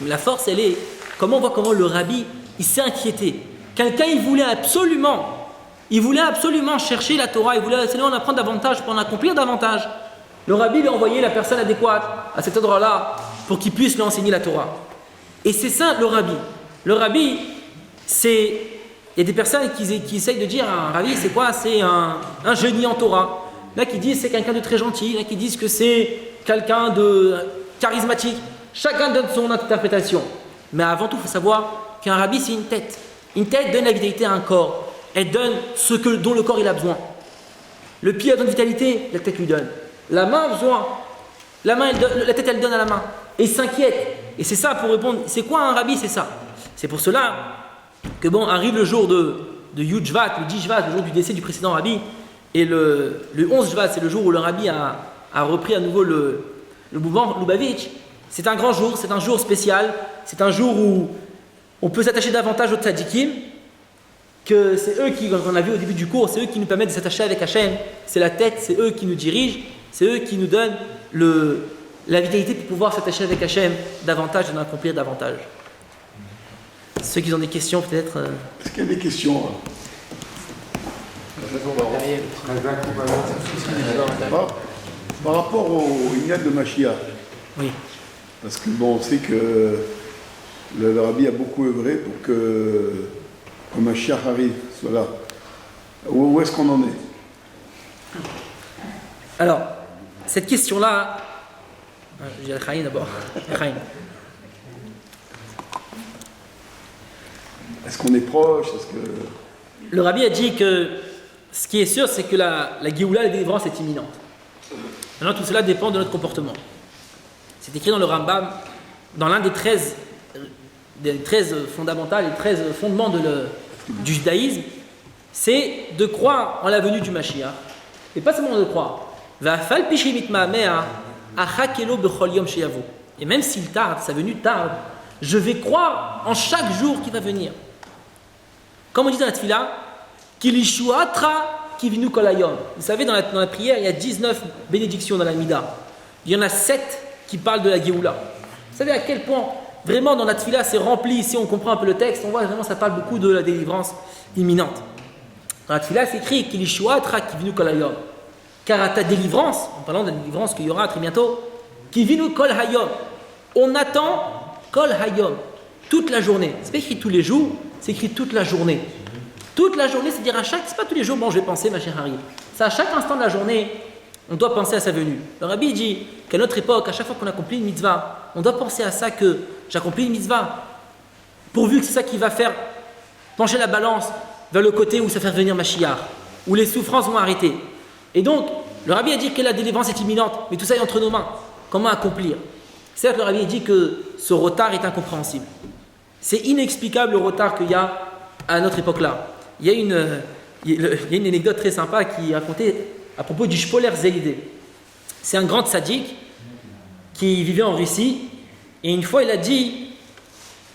Mais la force, elle est, comment on voit comment le Rabbi, il s'est inquiété. Quelqu'un, il voulait absolument chercher la Torah, il voulait absolument en apprendre davantage, pour en accomplir davantage. Le Rabbi lui a envoyé la personne adéquate à cet endroit-là pour qu'il puisse lui enseigner la Torah. Et c'est ça le Rabbi. Le Rabbi, c'est... Il y a des personnes qui essayent de dire un Rabbi, c'est quoi? C'est un génie en Torah. Là qui disent c'est quelqu'un de très gentil, là qui disent que c'est quelqu'un de charismatique. Chacun donne son interprétation. Mais avant tout, il faut savoir qu'un Rabbi, c'est une tête. Une tête donne la vitalité à un corps. Elle donne dont le corps il a besoin. Le pied a besoin de vitalité, la tête lui donne. La main a besoin. La tête elle donne à la main. Et il s'inquiète. Et c'est ça pour répondre. C'est quoi un Rabbi? C'est ça. C'est pour cela que bon, arrive le jour de Yud Shvat, le 10 Shvat, le jour du décès du précédent Rabbi. Et le 11 Shvat, c'est le jour où le Rabbi a repris à nouveau le mouvement Lubavitch. C'est un grand jour, c'est un jour spécial. C'est un jour où on peut s'attacher davantage aux tzadikim. Que c'est eux qui, comme on a vu au début du cours, c'est eux qui nous permettent de s'attacher avec Hachem. C'est la tête, c'est eux qui nous dirigent, c'est eux qui nous donnent la vitalité pour pouvoir s'attacher avec Hachem davantage et d'en accomplir davantage. Ceux qui ont des questions peut-être. Est-ce qu'il y a des questions? Par rapport au Ignat de Mashiach. Oui. Parce que bon, on sait que le rabbi a beaucoup œuvré pour que Mashiach arrive, soit là. Où est-ce qu'on en est? Alors, cette question-là, je dirais Chaim d'abord. Chaim. Est-ce qu'on est proche? Est-ce que... Le rabbi a dit que ce qui est sûr, c'est que la Géoula, la délivrance est imminente. Maintenant, tout cela dépend de notre comportement. C'est écrit dans le Rambam, dans l'un des 13 fondamentales, les 13 fondements du judaïsme, c'est de croire en la venue du Mashiach. Et pas seulement de croire. Et même s'il tarde, sa venue tarde, je vais croire en chaque jour qu'il va venir. Comme on dit dans la Tfila, Kivinu Kolayom. Vous savez, dans la prière, il y a 19 bénédictions dans la Mida. Il y en a 7 qui parlent de la Géoula. Vous savez à quel point, vraiment, dans la Tfila, c'est rempli. Si on comprend un peu le texte, on voit vraiment ça parle beaucoup de la délivrance imminente. Dans la Tfila, c'est écrit Kivinu Kolayom. Car à ta délivrance, en parlant de la délivrance qu'il y aura très bientôt, Kivinu Kol Hayom. On attend Kol Hayom toute la journée. C'est pas écrit tous les jours, c'est écrit toute la journée. Toute la journée, c'est-à-dire c'est pas tous les jours, bon, je vais penser, ma chère Harry. C'est à chaque instant de la journée, on doit penser à sa venue. Le rabbi dit qu'à notre époque, à chaque fois qu'on accomplit une mitzvah, on doit penser à ça que j'accomplis une mitzvah, pourvu que c'est ça qui va faire pencher la balance vers le côté où ça fait venir Mashiach, où les souffrances vont arrêter. Et donc, le rabbi a dit que la délivrance est imminente, mais tout ça est entre nos mains. Comment accomplir? Certes, le rabbi a dit que ce retard est incompréhensible. C'est inexplicable le retard qu'il y a à notre époque-là. Il y a une anecdote très sympa qui est racontée à propos du Shpoler Zeidé. C'est un grand tzaddik qui vivait en Russie, et une fois il a dit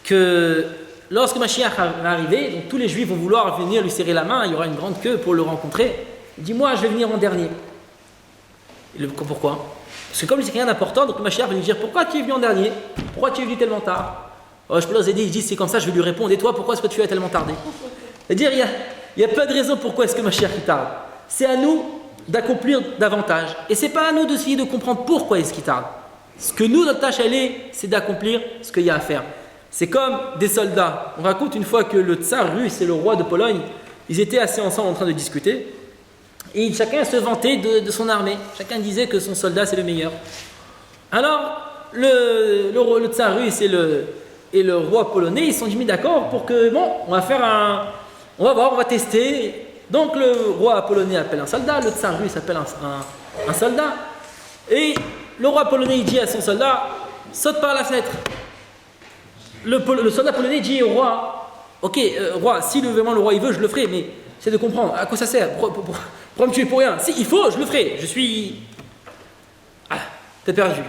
que lorsque Mashiach va arriver, donc tous les juifs vont vouloir venir lui serrer la main, il y aura une grande queue pour le rencontrer. Il dit, moi je vais venir en dernier. Pourquoi? Parce que comme c'est rien d'important, donc le Mashiach va lui dire, pourquoi tu es venu en dernier? Pourquoi tu es venu tellement tard? Shpoler Zeidé, il dit, c'est comme ça, je vais lui répondre, et toi, pourquoi est-ce que tu as tellement tardé? C'est-à-dire, il n'y a pas de raison pourquoi est-ce que Mashiach tarde. C'est à nous d'accomplir davantage. Et c'est pas à nous d'essayer de comprendre pourquoi est-ce qu'il tarde. Ce que nous, notre tâche, c'est d'accomplir ce qu'il y a à faire. C'est comme des soldats. On raconte une fois que le tsar russe et le roi de Pologne, ils étaient assis ensemble en train de discuter. Et chacun se vantait de son armée. Chacun disait que son soldat, c'est le meilleur. Alors, le tsar russe et le roi polonais, ils se sont mis d'accord pour que, bon, on va voir, on va tester. Donc le roi polonais appelle un soldat, le tsar russe appelle un soldat. Et le roi polonais il dit à son soldat, saute par la fenêtre. Le soldat polonais dit au roi, ok, roi, si vraiment le roi il veut, je le ferai, mais c'est de comprendre, à quoi ça sert? Pourquoi me tuer pour rien? Si il faut, je le ferai, je suis... Ah, t'es perdu.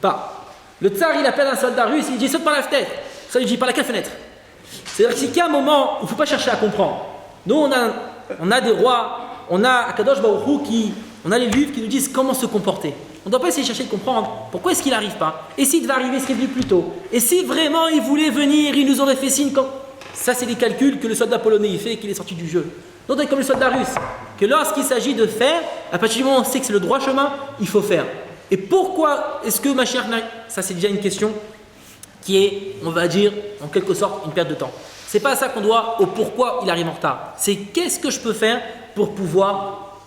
Pas. Le tsar il appelle un soldat russe, il dit saute par la fenêtre. Ça lui dit par laquelle fenêtre? C'est-à-dire qu'il y a un moment où il ne faut pas chercher à comprendre. Nous, on a des rois, on a Akadosh Baruch Hu on a les livres qui nous disent comment se comporter. On ne doit pas essayer de chercher de comprendre pourquoi est-ce qu'il n'arrive pas. Et s'il devait arriver, il serait venu plus tôt. Et si vraiment il voulait venir, il nous aurait fait signe. Ça, c'est des calculs que le soldat polonais il fait et qu'il est sorti du jeu. Donc, comme le soldat russe, que lorsqu'il s'agit de faire, à partir du moment où on sait que c'est le droit chemin, il faut faire. Et pourquoi est-ce que Mashiach n'arrive? Ça, c'est déjà une question qui est, on va dire, en quelque sorte, une perte de temps. C'est pas ça qu'on doit au pourquoi il arrive en retard. C'est qu'est-ce que je peux faire pour pouvoir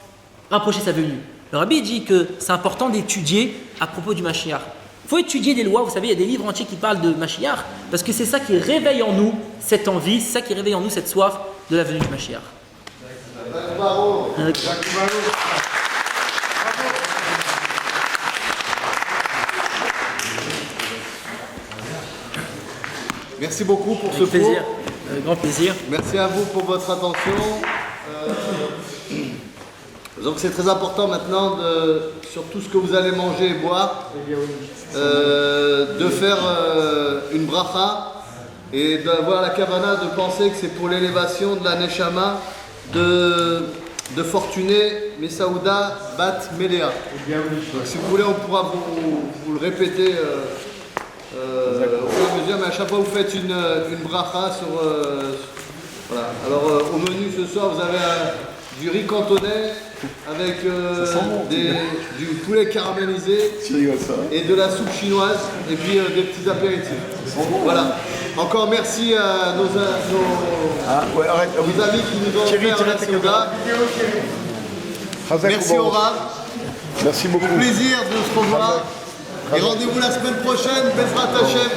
rapprocher sa venue. Le rabbi dit que c'est important d'étudier à propos du Mashiach. Il faut étudier des lois, vous savez, il y a des livres entiers qui parlent de Mashiach, parce que c'est ça qui réveille en nous cette envie, c'est ça qui réveille en nous cette soif de la venue du Mashiach. Merci beaucoup pour ce plaisir. cours. Avec grand plaisir. Merci à vous pour votre attention. Donc c'est très important maintenant, sur tout ce que vous allez manger et boire, de faire une bracha et d'avoir la kavana de penser que c'est pour l'élévation de la neshama de Fortuné Messaouda Bat Melea. Donc si vous voulez, on pourra vous le répéter au fur et à mesure, mais à chaque fois vous faites une bracha sur... voilà. Alors au menu ce soir, vous avez du riz cantonais avec du poulet caramélisé et de la soupe chinoise et puis des petits apéritifs. Voilà. Encore merci à nos amis qui nous ont offert la Souda. Merci au Rav. Merci beaucoup. Au plaisir de se revoir. Et rendez-vous la semaine prochaine, Bezrat Hashem.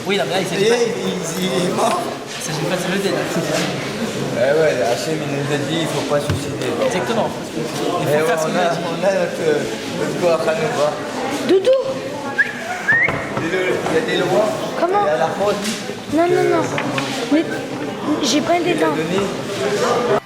Oui, non, mais là, il s'agit pas. Il s'agit pas de se jeter là. Eh ouais, Hachem il nous a dit il faut pas se suicider. Exactement. Il faut faire ce qu'il a dit. On a notre Koach Hanouka. Doudou, Il y a des lois. comment? Il y a la faute Non, non, non. Mais j'ai pas des dents. donnée.